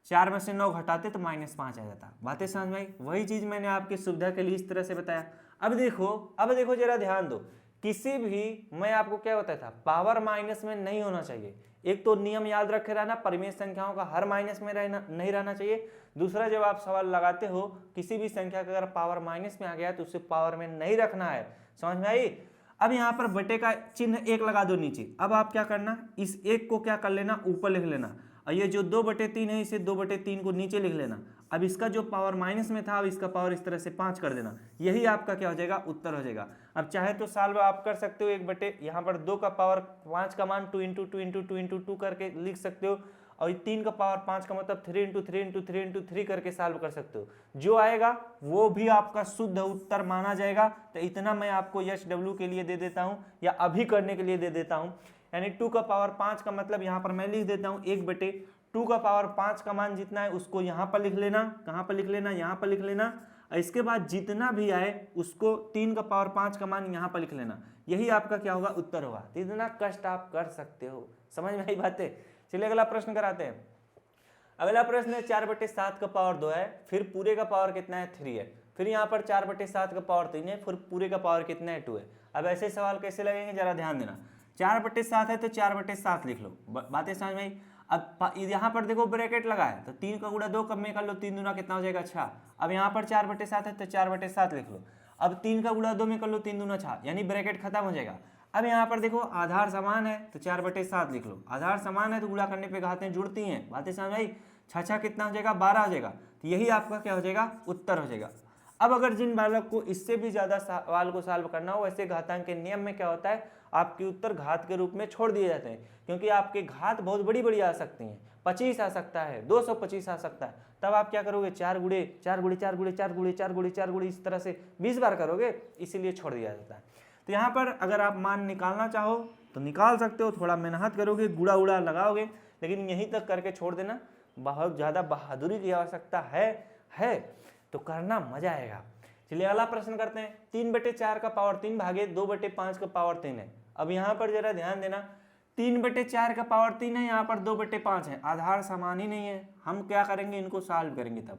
4 में से 9 घटाते तो -5 आ जाता। बातें समझ में आई? वही चीज मैंने आपकी सुविधा के लिए इस तरह से बताया। अब देखो जरा ध्यान दो, किसी भी मैं आपको क्या बताया था, पावर माइनस में नहीं होना चाहिए। एक तो नियम याद रखे रहना, परिमेय संख्याओं का हर माइनस में नहीं रहना चाहिए। दूसरा, जब आप सवाल लगाते हो किसी भी संख्या का अगर पावर माइनस में आ गया तो उसे पावर में नहीं रखना है। समझ में आई? अब यहाँ पर बटे का चिन्ह 1 लगा दो नीचे। अब आप क्या करना, इस 1 को क्या कर लेना, ऊपर लिख लेना, और ये जो 2/3 है इसे 2/3 को नीचे लिख लेना। अब इसका जो पावर माइनस में था अब इसका पावर इस तरह से 5 कर देना, यही आपका क्या हो जाएगा, उत्तर हो जाएगा। अब चाहे तो सॉल्व आप कर सकते हो, यहाँ पर 2 का पावर 5 का मान 2 × 2 × 2 × 2 करके लिख सकते हो, और 3 का पावर 5 का मतलब 3 × 3 × 3 × 3 करके सॉल्व कर सकते हो। जो आएगा वो भी आपका शुद्ध उत्तर माना जाएगा। तो इतना मैं आपको SW के लिए दे देता हूँ, या अभी करने के लिए दे देता हूँ। यानी 2 का पावर 5 का मतलब यहाँ पर मैं लिख देता हूँ 1/2 का पावर 5 का मान जितना है उसको यहाँ पर लिख लेना, कहाँ पर लिख लेना, यहाँ पर लिख लेना। और इसके बाद जितना भी आए उसको 3 का पावर 5 का मान यहाँ पर लिख लेना, यही आपका क्या होगा, उत्तर होगा। तो इतना कष्ट आप कर सकते हो, समझ में आई बातें? चलिए अगला प्रश्न कराते हैं। अगला प्रश्न है 4/7 का पावर 2 है, फिर पूरे का पावर कितना है, 3 है। फिर यहाँ पर 4/7 का पावर 3 है, फिर पूरे का पावर कितना है, 2 है। अब ऐसे सवाल कैसे लगेंगे जरा ध्यान देना। 4/7 है तो 4/7 लिख लो, बातें समझ में आई? अब यहाँ पर देखो ब्रैकेट लगा है तो 3 का गुणा 2 कब में कर लो, 3 दूना कितना हो जाएगा, 6। अब यहाँ पर 4/7 है तो 4/7 लिख लो। अब 3 का गुणा 2 में कर लो, 3 दूना 6, यानी ब्रैकेट खत्म हो जाएगा। अब यहाँ पर देखो आधार समान है तो 4/7 लिख लो, आधार समान है तो गुणा करने पे घातें जुड़ती हैं। बातें समझ आई? 6 कितना हो जाएगा, 12 हो जाएगा। तो यही आपका क्या हो जाएगा, उत्तर हो जाएगा। अब अगर जिन बालक को इससे भी ज्यादा सवाल को सॉल्व करना हो, वैसे घातांक के नियम में क्या होता है, आपके उत्तर घात के रूप में छोड़ दिए जाते हैं, क्योंकि आपके घात बहुत बड़ी बड़ी आ सकती हैं। 25 आ सकता है, 225 आ सकता है। तब आप क्या करोगे, 4 गुणे 4 गुणे 4 गुणे 4 गुणे 4 गुणे 4 गुणे इस तरह से 20 बार करोगे, इसीलिए छोड़ दिया जाता है। तो यहाँ पर अगर आप मान निकालना चाहो तो निकाल सकते हो, थोड़ा मेहनत करोगे, गुड़ा उड़ा लगाओगे, लेकिन यहीं तक करके छोड़ देना। बहुत ज़्यादा बहादुरी की आवश्यकता है तो करना, मजा आएगा। चलिए अगला प्रश्न करते हैं। 3/4 का पावर 3 भागे 2/5 का पावर 3 है। अब यहाँ पर जरा ध्यान देना, 3/4 का पावर 3 है, यहाँ पर 2/5 है, आधार समान ही नहीं है। हम क्या करेंगे, इनको सॉल्व करेंगे। तब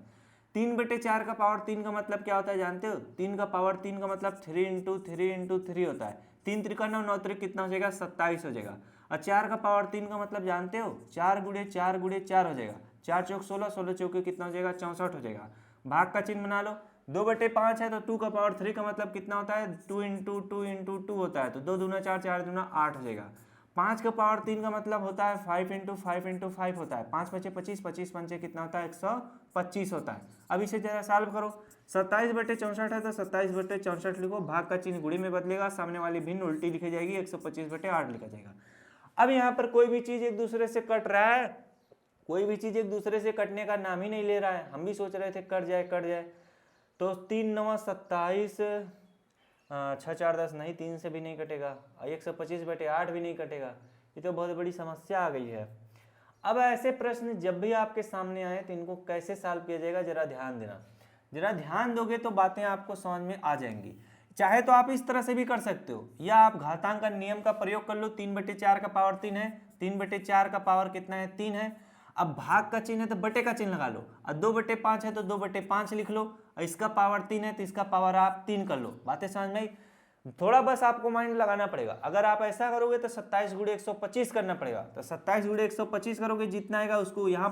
3/4 का पावर 3 का मतलब क्या होता है जानते हो, 3 का पावर 3 का मतलब 3 × 3 × 3 होता है। 3 त्रिका 9, 9 त्रिक कितना हो जाएगा, 27 हो जाएगा। और 4 का पावर 3 का मतलब जानते हो, 4 गुणे 4 गुणे 4 हो जाएगा। 4 चौक 16, 16 चौके कितना हो जाएगा, 64 हो जाएगा। भाग का चिन्ह बना लो, 2/5 है तो 2 का पावर 3 का मतलब कितना होता है, 2 × 2 × 2 होता है, तो 2 दूना 4, 4 दूना 8 हो जाएगा। 5 का पावर 3 का मतलब होता है 5 × 5 × 5 होता है। 5 × 5 = 25, 25 × 5 कितना होता है, 125 होता है। अब इसे जरा सॉल्व करो। 27/64 है तो 27/64 लिखो, भाग का चिन्ह गुणे में बदलेगा, सामने वाली भिन्न उल्टी लिखी जाएगी, 125/8 लिखा जाएगा। अब यहाँ पर कोई भी चीज एक दूसरे से कट रहा है, कोई भी चीज एक दूसरे से कटने का नाम ही नहीं ले रहा है। हम भी सोच रहे थे कट जाए, तो 3 × 9 = 27, 6 × 4 = 10, नहीं 3 से भी नहीं कटेगा, 125/8 भी नहीं कटेगा, ये तो बहुत बड़ी समस्या आ गई है। अब ऐसे प्रश्न जब भी आपके सामने आए तो इनको कैसे सॉल्व किया जाएगा, जरा ध्यान देना। जरा ध्यान दोगे तो बातें आपको समझ में आ जाएंगी। चाहे तो आप इस तरह से भी कर सकते हो, या आप घातांक का नियम का प्रयोग कर लो। 3/4 का पावर 3 है, 3/4 का पावर कितना है, 3 है। अब भाग का चिन्ह है तो बटे का चिन्ह लगा लो, और 2/5 है तो 2/5 लिख लो, और इसका पावर 3 है तो इसका पावर आप 3 कर लो। बातें समझ में आई? थोड़ा बस आपको माइंड लगाना पड़ेगा। अगर आप ऐसा करोगे तो 27 × 125 करना पड़ेगा। तो 27 × 125 करोगे, जितना आएगा उसको यहाँ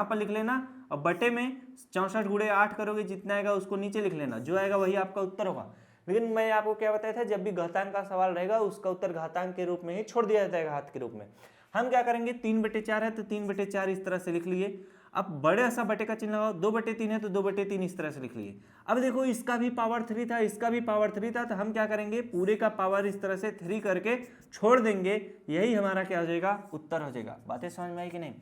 पर लिख लेना, और बटे में 64 × 8 करोगे, जितना आएगा उसको नीचे लिख लेना। जो आएगा वही आपका उत्तर होगा। लेकिन मैं आपको क्या बताया था, जब भी घातांक का सवाल रहेगा उसका उत्तर घातांक के रूप में ही छोड़ दिया जाता है, घात के रूप में। हम क्या करेंगे, 3/4 है तो 3/4 इस तरह से लिख लिए। अब बड़े सा बटे का चिन्ह लगाओ, 2/3 है तो 2/3 इस तरह से लिख लिए। अब देखो इसका भी पावर 3 था, इसका भी पावर 3 था, तो हम क्या करेंगे, पूरे का पावर इस तरह से 3 करके छोड़ देंगे। यही हमारा क्या हो जाएगा, उत्तर हो जाएगा। बातें समझ में आई कि नहीं?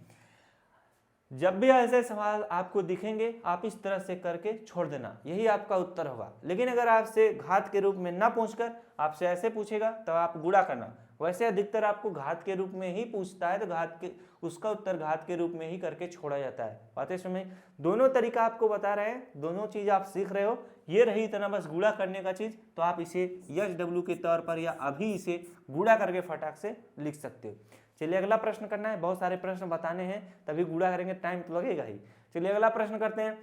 जब भी ऐसे सवाल आपको दिखेंगे आप इस तरह से करके छोड़ देना, यही आपका उत्तर होगा। लेकिन अगर आपसे घात के रूप में ना पूछकर आपसे ऐसे पूछेगा तो आप गुणा करना। वैसे अधिकतर आपको घात के रूप में ही पूछता है तो उसका उत्तर घात के रूप में ही करके छोड़ा जाता है। बातें समझ? दोनों तरीका आपको बता रहे हैं, दोनों चीज आप सीख रहे हो। ये रही इतना बस गुणा करने का चीज, तो आप इसे SW के तौर पर या अभी इसे गुणा करके फटाक से लिख सकते हो। चलिए अगला प्रश्न करना है, बहुत सारे प्रश्न बताने हैं तभी गुणा करेंगे, टाइम तो लगेगा ही। चलिए अगला प्रश्न करते हैं।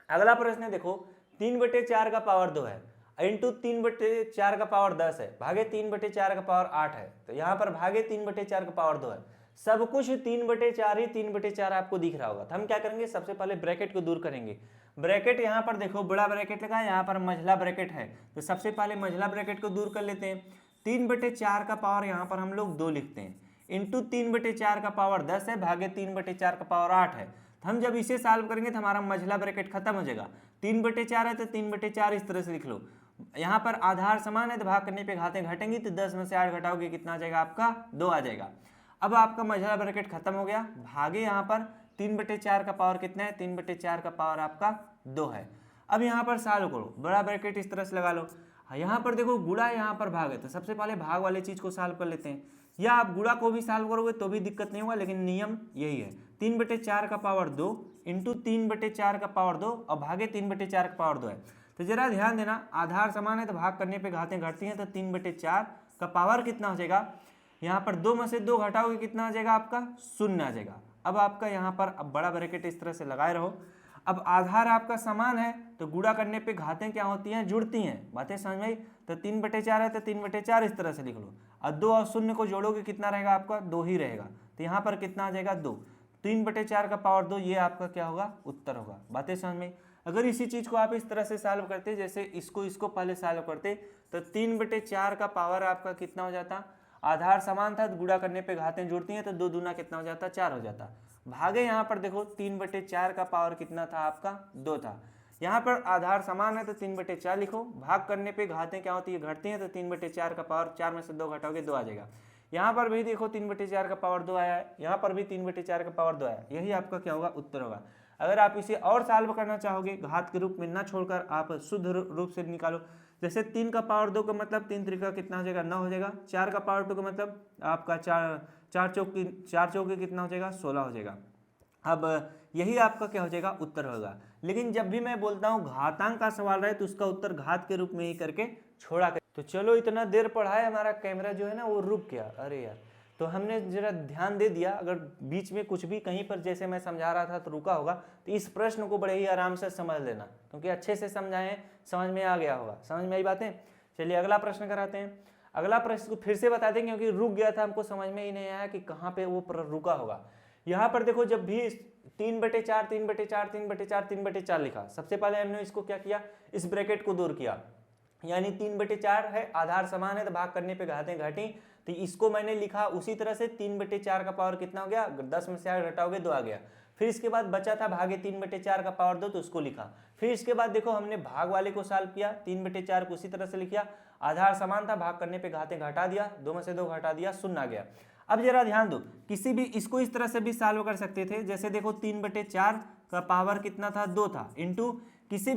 अगला प्रश्न है, देखो 3/4 का पावर 2 है, इंटू 3/4 का पावर 10 है, भागे 3/4 का पावर 8 है। तो यहाँ पर भागे 3/4 का पावर 2 है। सब कुछ 3/4 ही 3/4 आपको दिख रहा होगा। तो हम क्या करेंगे, सबसे पहले ब्रैकेट को दूर करेंगे। ब्रैकेट यहाँ पर देखो बड़ा ब्रैकेट लगा है, यहाँ पर मझला ब्रैकेट है, तो सबसे पहले मझला ब्रैकेट को दूर कर लेते हैं। 3/4 का पावर यहाँ पर हम लोग 2 लिखते हैं, इंटू 3/4 का पावर 10 है, भागे 3/4 का पावर 8 है। तो हम जब इसे सॉल्व करेंगे तो हमारा मझला ब्रैकेट खत्म हो जाएगा। 3/4 है तो 3/4 इस तरह से लिख लो। यहाँ पर आधार समान है तो भाग करने पे घातें घटेंगी, तो 10 में से 8 घटाओगे कितना आ जाएगा आपका, 2 आ जाएगा। अब आपका मझला ब्रैकेट खत्म हो गया, भागे यहाँ पर 3/4 का पावर कितना है, 3/4 का पावर आपका 2 है। अब यहाँ पर सॉल्व करो, बड़ा ब्रैकेट इस तरह से लगा लो। यहाँ पर देखो गुणा, यहाँ पर भाग है, तो सबसे पहले भाग वाले चीज को सॉल्व कर लेते हैं। या आप गुणा को भी सॉल्व करोगे तो भी दिक्कत नहीं होगा, लेकिन नियम यही है। 3/4 का पावर 2 इंटू 3/4 का पावर 2 और भागे 3/4 का पावर 2 है। तो जरा ध्यान देना, आधार समान है तो भाग करने पे घातें घटती हैं, तो 3/4 का पावर कितना हो जाएगा, यहाँ पर 2 में से 2 घटाओगे कितना आ जाएगा आपका, 0 आ जाएगा। अब आपका यहाँ पर अब बड़ा ब्रैकेट इस तरह से लगाए रहो। अब आधार आपका समान है तो गुणा करने पे घातें क्या होती हैं, जुड़ती हैं। बातें समझ में आई? तो 3/4 है तो 3/4 इस तरह से लिख लो, और 2 और 0 को जोड़ोगे कितना रहेगा आपका, 2 ही रहेगा। तो यहाँ पर कितना आ जाएगा, 2। 3/4 का पावर 2, ये आपका क्या होगा, उत्तर होगा। बातें समझ में? अगर इसी चीज को आप इस तरह से सॉल्व करते, जैसे इसको पहले सॉल्व करते, तो 3/4 का पावर आपका कितना हो जाता, आधार समान था तो गुणा करने पे घातें जुड़ती हैं, तो 2 दूना कितना हो जाता, 4 हो जाता। भागे यहाँ पर देखो 3/4 का पावर कितना था आपका, 2 था। यहाँ पर आधार समान है तो 3/4 लिखो, भाग करने पे घातें क्या होती है, घटती हैं, तो 3/4 का पावर 4 में से 2 घटाओगे 2 आ जाएगा। यहाँ पर भी देखो 3/4 का पावर 2 आया है, यहाँ पर भी 3/4 का पावर 2 आया है। यही आपका क्या होगा, उत्तर होगा। अगर आप इसे और सॉल्व करना चाहोगे, घात के रूप में ना छोड़कर आप शुद्ध रूप से निकालो। जैसे 3 का पावर 2 का मतलब 3 त्रिका कितना हो जाएगा, 9 हो जाएगा। 4 का पावर 2 का मतलब आपका 4 चौके कितना हो जाएगा, 16 हो जाएगा। अब यही आपका क्या हो जाएगा, उत्तर होगा। लेकिन जब भी मैं बोलता हूँ घातांक का सवाल रहे तो उसका उत्तर घात के रूप में ही करके छोड़ा कर। तो चलो इतना देर पढ़ा है, हमारा कैमरा जो है ना वो रुक गया, अरे यार। तो हमने जरा ध्यान दे दिया, अगर बीच में कुछ भी कहीं पर जैसे मैं समझा रहा था तो रुका होगा, तो इस प्रश्न को बड़े ही आराम से समझ लेना, क्योंकि अच्छे से समझाएं, समझ में आ गया होगा। समझ में आई बातें? चलिए अगला प्रश्न कराते हैं। अगला प्रश्न को फिर से बता दें, क्योंकि रुक गया था, हमको समझ में ही नहीं आया कि कहाँ पे वो रुका होगा। यहाँ पर देखो जब भी 3/4 3/4 3/4 3/4 लिखा, सबसे पहले हमने इसको क्या किया, इस ब्रैकेट को दूर किया, यानी 3/4 है, आधार समान है तो भाग करने पे घातें घटी, तो इसको मैंने लिखा उसी तरह से। 3/4 का पावर कितना हो गया, 10 में से 8 घटाओगे 2 आ गया। फिर इसके बाद बचा था भागे 3/4 का पावर 2, तो उसको लिखा। फिर इसके बाद देखो हमने भाग वाले को सॉल्व किया, 3/4 को उसी तरह से लिखा, आधार समान था, भाग करने पे घातें घटा दिया, 2 में से 2 घटा दिया, 0 आ गया। अब जरा ध्यान दो, किसी भी इसको इस तरह से भी सॉल्व कर सकते थे। जैसे देखो 3/4 का पावर कितना था, 2 था, इंटू किसी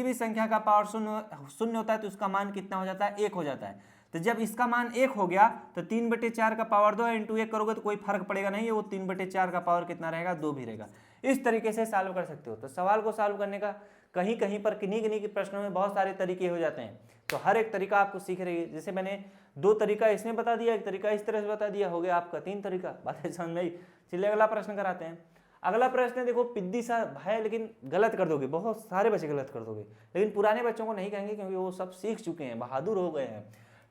भी संख्या का पावर 0 होता है तो उसका मान कितना हो जाता है, 1 हो जाता है। तो जब इसका मान 1 हो गया तो 3/4 का पावर 2 इंटू 1 करोगे तो कोई फर्क पड़ेगा नहीं, वो 3/4 का पावर कितना रहेगा, 2 भी रहेगा। इस तरीके से सॉल्व कर सकते हो। तो सवाल को सॉल्व करने का कहीं कहीं पर किन्हीं किन्हीं के प्रश्नों में बहुत सारे तरीके हो जाते हैं, तो हर एक तरीका आपको सीख रही है। जैसे मैंने 2 तरीका इसमें बता दिया, एक तरीका इस तरह से बता दिया, हो गया आपका 3 तरीका। बातें समझ में आई? चलिए अगला प्रश्न कराते हैं। अगला प्रश्न देखो, पिद्दी सा है लेकिन गलत कर दोगे, बहुत सारे बच्चे गलत कर दोगे, लेकिन पुराने बच्चों को नहीं कहेंगे क्योंकि वो सब सीख चुके हैं, बहादुर हो गए हैं।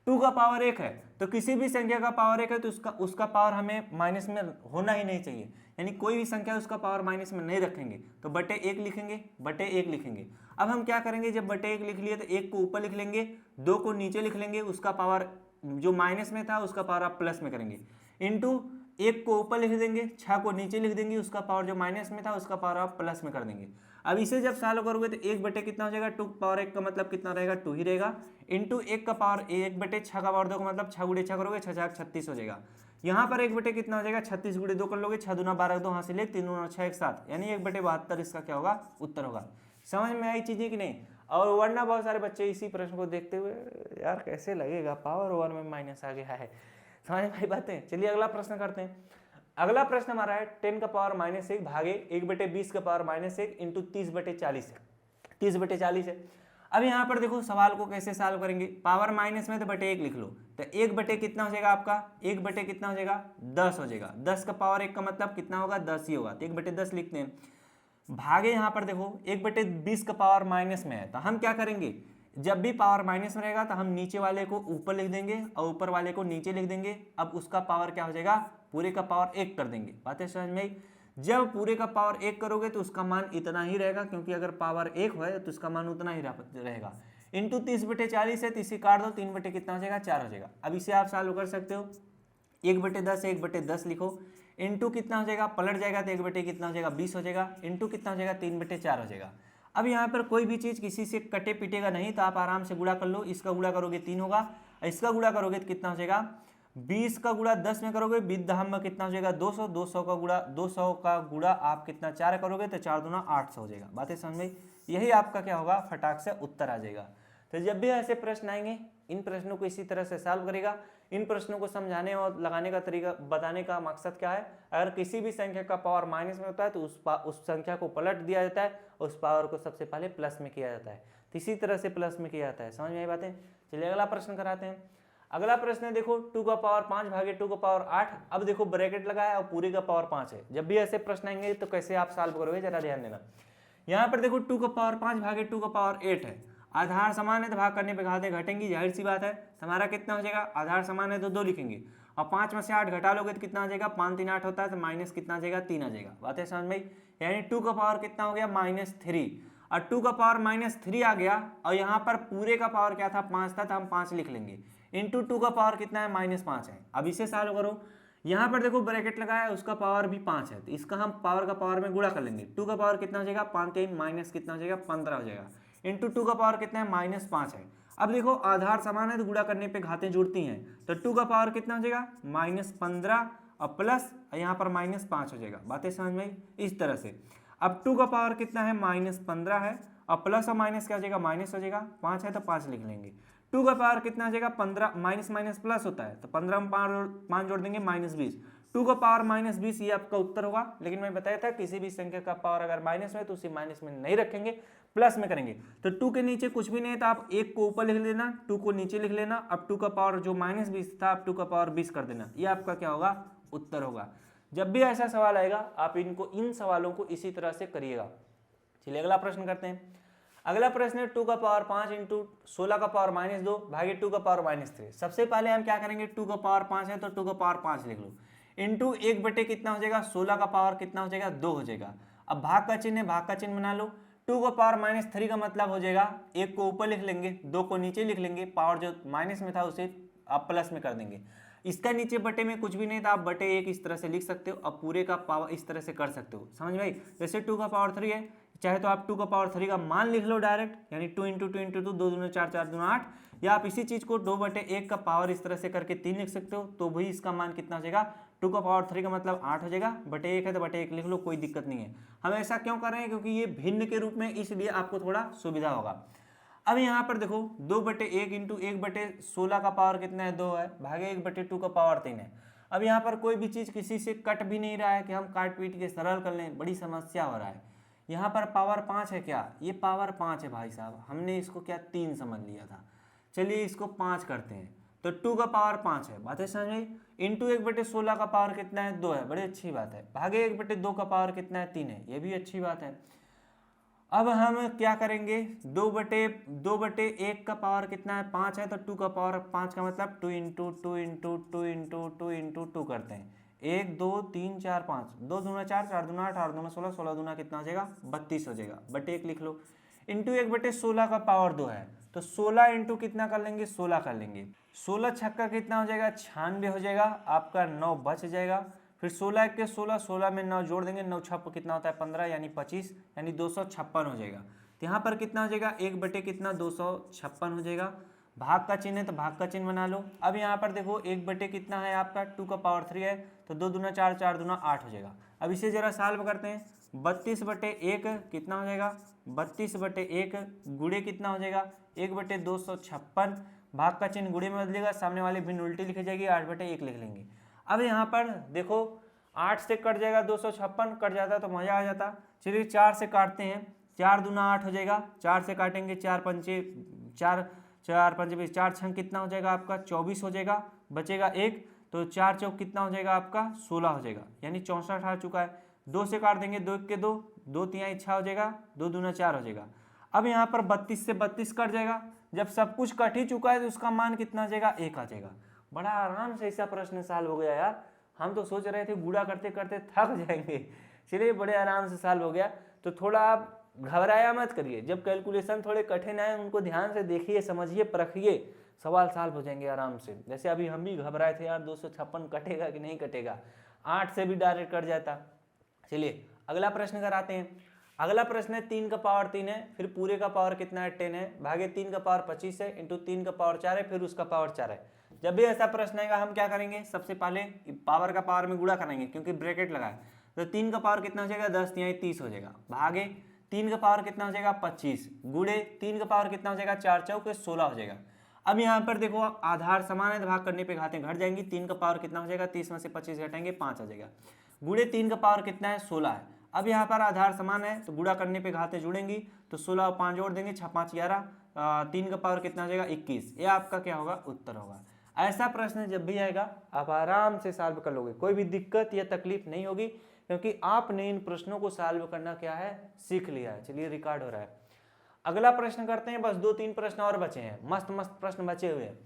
2 का पावर 1 है तो किसी भी संख्या का पावर 1 है तो उसका पावर हमें माइनस में होना ही नहीं चाहिए, यानी कोई भी संख्या उसका पावर माइनस में नहीं रखेंगे, तो बटे 1 लिखेंगे, बटे 1 लिखेंगे। अब हम क्या करेंगे, जब बटे 1 लिख लिए तो 1 को ऊपर लिख लेंगे, 2 को नीचे लिख लेंगे, उसका पावर जो माइनस में था उसका पावर आप प्लस में करेंगे, इंटू 1 को ऊपर लिख देंगे, 6 को नीचे लिख देंगे, उसका पावर जो माइनस में था उसका पावर आप प्लस में कर देंगे। अब इसे जब सॉल्व करोगे तो 1 बटे कितना हो जाएगा, 2 पावर 1 का मतलब कितना रहेगा, 2 ही रहेगा, इंटू 1 का पावर 1 बटे 6 का पावर 2 का मतलब 6 गुणे 6 करोगे 6 6 36 हो जाएगा। यहाँ पर 1 बटे कितना हो जाएगा, 36 गुणे 2 कर लोगे, 6 दूना 12 2 हासिल 1 3 दूना 6 1 7, यानी 1 बटे 72 इसका क्या होगा, उत्तर होगा। समझ में आई चीजें कि नहीं? और वरना बहुत सारे बच्चे इसी प्रश्न को देखते हुए यार कैसे लगेगा, पावर ओवर में माइनस आ गया है, समझ में आई बातें? चलिए अगला प्रश्न करते हैं। अगला प्रश्न हमारा है 10 का पावर -1 भागे 1 बटे 20 का पावर -1 इंटू 30 बटे 40 है, 30 बटे 40 है। अब यहाँ पर देखो सवाल को कैसे सॉल्व करेंगे, पावर माइनस में तो बटे 1 लिख लो, तो 1 बटे कितना हो जाएगा आपका, 1 बटे कितना हो जाएगा, 10 हो जाएगा, 10 का पावर 1 का मतलब कितना होगा, 10 ही होगा, तो 1 बटे 10 लिखते हैं, भागे यहाँ पर देखो 1 बटे 20 का पावर माइनस में है, तो हम क्या करेंगे, जब भी पावर माइनस में रहेगा तो हम नीचे वाले को ऊपर लिख देंगे और ऊपर वाले को नीचे लिख देंगे। अब उसका पावर क्या हो जाएगा, पूरे का पावर 1 कर देंगे। बातें समझ में आई? जब पूरे का पावर 1 करोगे तो उसका मान इतना ही रहेगा, क्योंकि अगर पावर 1 है तो उसका मान उतना ही रहेगा, इंटू 30 बटे 40 है तो इसे काट दो, 3 बटे कितना हो जाएगा, 4 हो जाएगा। अब इसे आप सॉल्व कर सकते हो, 1 बटे 10 1 बटे 10 लिखो, इंटू कितना हो जाएगा, पलट जाएगा तो 1 बटे कितना हो जाएगा, 20 हो जाएगा, इंटू कितना हो जाएगा, 3 बटे 4 हो जाएगा। अब यहाँ पर कोई भी चीज़ किसी से कटे पीटेगा नहीं, तो आप आराम से गुणा कर लो, इसका गुणा करोगे 3 होगा, इसका गुणा करोगे तो कितना हो जाएगा, 20 का गुणा 10 में करोगे, विद्धाम में कितना हो जाएगा, 200, 200 का गुणा आप कितना 4 करोगे तो 4 दूना 800 हो जाएगा। बातें समझ में? यही आपका क्या होगा, फटाक से उत्तर आ जाएगा। तो जब भी ऐसे प्रश्न आएंगे इन प्रश्नों को इसी तरह से सॉल्व करेगा। इन प्रश्नों को समझाने और लगाने का तरीका बताने का मकसद क्या है, अगर किसी भी संख्या का पावर माइनस में होता है तो उस संख्या को पलट दिया जाता है, उस पावर को सबसे पहले प्लस में किया जाता है, तो इसी तरह से प्लस में किया जाता है। समझ में आई बातें? चलिए अगला प्रश्न कराते हैं। अगला प्रश्न है देखो 2 का पावर 5 भागे 2 का पावर 8। अब देखो ब्रैकेट लगाया और पूरे का पावर 5 है। जब भी ऐसे प्रश्न आएंगे तो कैसे आप सॉल्व करोगे जरा ध्यान देना। यहाँ पर देखो 2 का पावर 5 भागे 2 का पावर 8 है, आधार समान है तो भाग करने पे घातें घटेंगी, जाहिर सी बात है। हमारा कितना हो जाएगा, आधार समान है तो 2 लिखेंगे, और 5 में से 8 घटा लोगे तो कितना आ जाएगा, 5 3 8 होता है तो माइनस कितना आ जाएगा, 3 आ जाएगा। बात है समझ में? यानी 2 का पावर कितना हो गया, -3, और 2 का पावर -3 आ गया, और यहाँ पर पूरे का पावर क्या था, 5 था, तो हम 5 लिख लेंगे, इंटू 2 का पावर कितना है, -5 है। अब इसे सॉल्व करो, यहाँ पर देखो ब्रैकेट लगाया, उसका पावर भी 5 है, तो इसका हम पावर का पावर में गुणा कर लेंगे। 2 का पावर कितना हो जाएगा, 5 3 माइनस कितना हो जाएगा, 15 हो जाएगा, इंटू 2 का पावर कितना है, -5 है। अब देखो आधार समान है तो गुणा करने पे घातें जुड़ती हैं, तो 2 का पावर कितना हो जाएगा, -15 और प्लस यहाँ पर -5 हो जाएगा। बातें समझ में? इस तरह से अब 2 का पावर कितना है, -15 है, और प्लस और माइनस क्या हो जाएगा, माइनस हो जाएगा, 5 है तो 5 लिख लेंगे। 2 का पावर कितना हो जाएगा, 15, माइनस माइनस प्लस होता है तो 15 में 5 जोड़ देंगे, -20। 2 का पावर -20, ये आपका उत्तर होगा। लेकिन मैं बताया था किसी भी संख्या का पावर अगर माइनस में तो उसे माइनस में नहीं रखेंगे, प्लस में करेंगे। तो 2 के नीचे कुछ भी नहीं है तो आप 1 को ऊपर लिख लेना, 2 को नीचे लिख लेना। अब 2 का पावर जो -20 था आप 2 का पावर 20 कर देना, ये आपका क्या होगा, उत्तर होगा। जब भी ऐसा सवाल आएगा आप इन सवालों को इसी तरह से करिएगा। चलिए अगला प्रश्न करते हैं। अगला प्रश्न है 2 का पावर 5 इंटू 16 का पावर -2 भागे 2 का पावर -3। सबसे पहले हम क्या करेंगे, 2 का पावर 5 है तो 2 का पावर 5 लिख लो, इंटू 1 बटे कितना हो जाएगा, 16 का पावर कितना हो जाएगा, 2 हो जाएगा। अब भाग का चिन्ह है, भाग का चिन्ह बना लो। 2 का पावर -3 का मतलब हो जाएगा 1 को ऊपर लिख लेंगे, 2 को नीचे लिख लेंगे, पावर जो माइनस में था उसे आप प्लस में कर देंगे। इसका नीचे बटे में कुछ भी नहीं था, आप बटे 1 इस तरह से लिख सकते हो, अब पूरे का पावर इस तरह से कर सकते हो। समझ में आई? जैसे 2 का पावर 3 है, चाहे तो आप 2 का पावर 3 का मान लिख लो डायरेक्ट, यानी 2 इंटू 2 इंटू 2, 2 दूना 4 4 दूना 8, या आप इसी चीज को 2 बटे 1 का पावर इस तरह से करके 3 लिख सकते हो, तो भी इसका मान कितना हो जाएगा, 2 का पावर 3 का मतलब 8 हो जाएगा, बटे 1 है तो बटे 1 लिख लो, कोई दिक्कत नहीं है। हम ऐसा क्यों कर रहे हैं, क्योंकि ये भिन्न के रूप में, इसलिए आपको थोड़ा सुविधा होगा। अब यहाँ पर देखो 2/1 इंटू 1/16 का पावर कितना है 2 है, भागे 1/2 का पावर 3 है। अब यहाँ पर कोई भी चीज़ किसी से कट भी नहीं रहा है कि हम काट पीट के सरल कर लें, बड़ी समस्या हो रहा है। यहाँ पर पावर 5 है, क्या ये पावर 5 है भाई साहब, हमने इसको क्या 3 समझ लिया था। चलिए इसको 5 करते हैं तो 2 का पावर 5 है, बात है समझ में। इंटू 1/16 का पावर कितना है 2 है, बड़ी अच्छी बात है। भागे 1/2 का पावर कितना है 3 है, ये भी अच्छी बात है। अब हम क्या करेंगे 2/1 का पावर कितना है 5 है, तो 2 का पावर 5 का मतलब 2 इंटू 2 इंटू 2 इंटू 2 इंटू 2 करते हैं। 1 2 3 4 5, 2 दूना 4, 4 दूना 8, 8 दूना 16, 16 दूना कितना हो जाएगा 32 हो जाएगा, बटे 1 लिख लो। इंटू 1/16 का पावर 2 है, तो 16 इंटू कितना कर लेंगे 16 कर लेंगे। 16 छक्का कितना हो जाएगा 96 हो जाएगा, आपका 9 बच जाएगा। फिर 16 1 के 16, 16 में 9 जोड़ देंगे, 9 छप्प कितना होता है 15 यानी 25 यानी 256 हो जाएगा। तो यहाँ पर कितना हो जाएगा 1 बटे कितना 256 हो जाएगा। भाग का चिन्ह है तो भाग का चिन्ह बना लो। अब यहाँ पर देखो 1 बटे कितना है आपका 2 का पावर 3 है, तो 2 दूना 4, 4 दूना 8 हो जाएगा। अब इसे जरा सॉल्व करते हैं। 32/1 कितना हो जाएगा 32/1 गुणे कितना हो जाएगा 1/256, भाग का चिन्ह गुणे में बदलेगा, सामने वाली भिन्न उल्टी लिखी जाएगी, 8/1 लिख लेंगे। अब यहाँ पर देखो 8 से कट जाएगा 256, कट जाता तो मजा आ जाता। चलिए 4 से काटते हैं, 4 दूना 8 हो जाएगा, 4 से काटेंगे 4 पंचे 4, 4 पंचे 20, 4 छंग कितना हो जाएगा आपका 24 हो जाएगा, बचेगा 1, तो 4 चौक कितना हो जाएगा आपका 16 हो जाएगा, यानी 64 आ चुका है। 2 से काट देंगे 2 1 के 2, 2 3 6 हो जाएगा, 2 दूना 4 हो जाएगा। अब यहाँ पर 32 से 32 कट जाएगा, जब सब कुछ कट ही चुका है तो उसका मान कितना आ जाएगा 1 आ जाएगा। बड़ा आराम से ऐसा प्रश्न सॉल्व हो गया यार, हम तो सोच रहे थे गुड़ा करते करते थक जाएंगे। चलिए बड़े आराम से सॉल्व हो गया। तो थोड़ा आप घबराया मत करिए, जब कैलकुलेशन थोड़े कठिन आए उनको ध्यान से देखिए, समझिए, परखिए, सवाल सॉल्व हो जाएंगे आराम से। जैसे अभी हम भी घबराए थे यार 256 कटेगा कि नहीं कटेगा, 8 से भी डायरेक्ट कट जाता। चलिए अगला प्रश्न कराते हैं। अगला प्रश्न है 3 का पावर 3 है, फिर पूरे का पावर कितना है 10 है, भागे 3 का पावर 25 है, इंटू 3 का पावर 4 है, फिर उसका पावर 4 है। जब भी ऐसा प्रश्न आएगा हम क्या करेंगे, सबसे पहले पावर का पावर में गुणा करेंगे क्योंकि ब्रैकेट लगा है। तो 3 का पावर कितना हो जाएगा 10 या 30 हो जाएगा, भागे 3 का पावर कितना हो जाएगा 25, गुणे 3 का पावर कितना हो जाएगा 4 चौके 16 हो जाएगा। अब यहाँ पर देखो आधार समान है तो भाग करने पे घातें घट जाएंगी। 3 का पावर कितना हो जाएगा 30 में से 25 घटाएंगे 5 आ जाएगा, गुणे 3 का पावर कितना है 16 है। अब यहाँ पर आधार समान है तो गुणा करने पे घातें जुड़ेंगी, तो 16 और 5 जोड़ देंगे, 6 5 11, 3 का पावर कितना हो जाएगा 21। ये आपका क्या होगा उत्तर होगा। ऐसा प्रश्न जब भी आएगा आप आराम से सॉल्व कर लोगे, कोई भी दिक्कत या तकलीफ नहीं होगी, क्योंकि आपने इन प्रश्नों को सॉल्व करना क्या है सीख लिया है। चलिए रिकॉर्ड हो रहा है। अगला प्रश्न करते हैं, बस 2-3 प्रश्न और बचे हैं, मस्त मस्त प्रश्न बचे हुए हैं।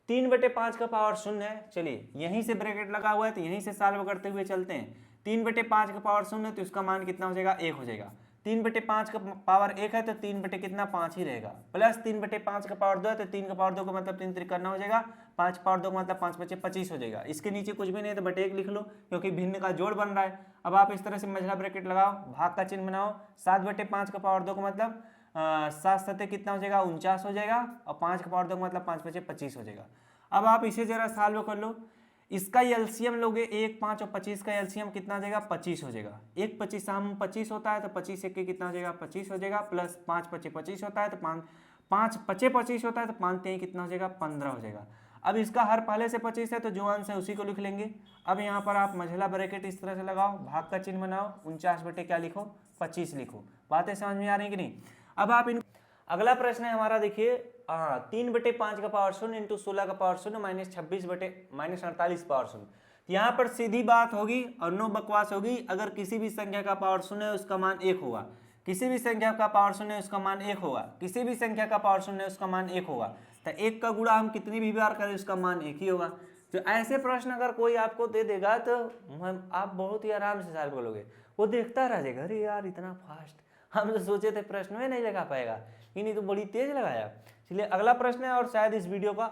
3/5 का पावर 0 है, चलिए यहीं से ब्रैकेट लगा हुआ है तो यहीं से सॉल्व करते हुए चलते हैं। 3/5 का पावर 0 है तो इसका मान कितना हो जाएगा 1 हो जाएगा। 3/5 का पावर 1 है तो 3 बटे कितना 5 ही रहेगा, प्लस 3/5 का पावर 2 है तो 3 का पावर 2 का मतलब 3 3 करना हो जाएगा, 5 पावर 2 का मतलब 5 बचे 25 हो जाएगा। इसके नीचे कुछ भी नहीं है तो बटे 1 लिख लो, क्योंकि भिन्न का जोड़ बन रहा है। अब आप इस तरह से मझला ब्रैकेट लगाओ, भाग का चिन्ह बनाओ। 7/5 का पावर 2 का मतलब 7 सत्ते कितना हो जाएगा 49 हो जाएगा, और 5 का पावर 2 का मतलब 5 बचे 25 हो जाएगा। अब आप इसे जरा सॉल्व कर लो, इसका एलसीएम लोगे 1 5 और 25 का एलसीएम कितना हो जाएगा 25 हो जाएगा। 1 25 हम 25 होता है तो 25 1 के कितना हो जाएगा 25 हो जाएगा, प्लस 5 25 25 होता है तो 5 25 25 होता है तो 5 3 कितना हो जाएगा 15 हो जाएगा। अब इसका हर पहले से 25 है तो जो अंश है उसी को लिख लेंगे। अब यहाँ पर आप मझला ब्रैकेट इस तरह से लगाओ, भाग का चिन्ह बनाओ, 49 बटे क्या लिखो 25 लिखो। बातें समझ में आ रही कि नहीं। अब आप इन अगला प्रश्न है हमारा, देखिए 3/5 का पावर 0 इंटू 16 का पावर 0 माइनस 26 बटे माइनस 48 पावर 0। यहाँ पर सीधी बात होगी और नो बकवास होगी। अगर किसी भी संख्या का पावर 0 है उसका मान 1 होगा, किसी भी संख्या का पावर 0 है उसका मान 1 होगा, किसी भी संख्या का पावर 0 है उसका मान 1 होगा। तो 1 का गुणा हम कितनी भी बार करें उसका मान 1 ही होगा। तो ऐसे प्रश्न अगर कोई आपको दे देगा तो आप बहुत ही आराम से सॉल्व करोगे, वो देखता रह जाएगा, अरे यार इतना फास्ट, हम तो सोचे थे प्रश्न में नहीं लगा पाएगा, इन्हीं तो बड़ी तेज लगाया। चलिए अगला प्रश्न है, और शायद इस वीडियो का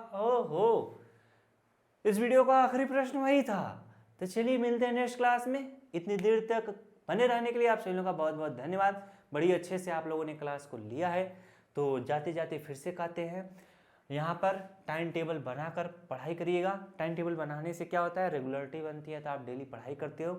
इस वीडियो का आखिरी प्रश्न वही था। तो चलिए मिलते हैं नेक्स्ट क्लास में। इतनी देर तक बने रहने के लिए आप सभी लोगों का बहुत बहुत धन्यवाद। बड़ी अच्छे से आप लोगों ने क्लास को लिया है। तो जाते जाते फिर से कहते हैं, यहाँ पर टाइम टेबल बनाकर पढ़ाई करिएगा। टाइम टेबल बनाने से क्या होता है, रेगुलरिटी बनती है, तो आप डेली पढ़ाई करते हो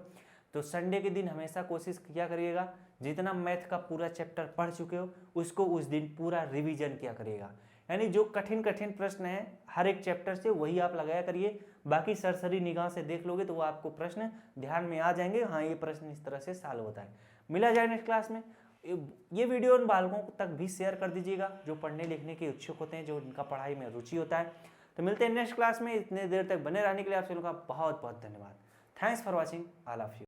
तो संडे के दिन हमेशा कोशिश किया करिएगा जितना मैथ का पूरा चैप्टर पढ़ चुके हो उसको उस दिन पूरा रिवीजन किया करिएगा। यानी जो कठिन कठिन प्रश्न है हर एक चैप्टर से वही आप लगाया करिए, बाकी सरसरी निगाह से देख लोगे तो वो आपको प्रश्न ध्यान में आ जाएंगे, हाँ ये प्रश्न इस तरह से सॉल्व होता है। मिला जाए नेक्स्ट क्लास में। ये वीडियो उन बालकों तक भी शेयर कर दीजिएगा जो पढ़ने लिखने के इच्छुक होते हैं, जो उनका पढ़ाई में रुचि होता है। तो मिलते हैं नेक्स्ट क्लास में। इतने देर तक बने रहने के लिए आप सभी का बहुत बहुत धन्यवाद। Thanks for watching all of you.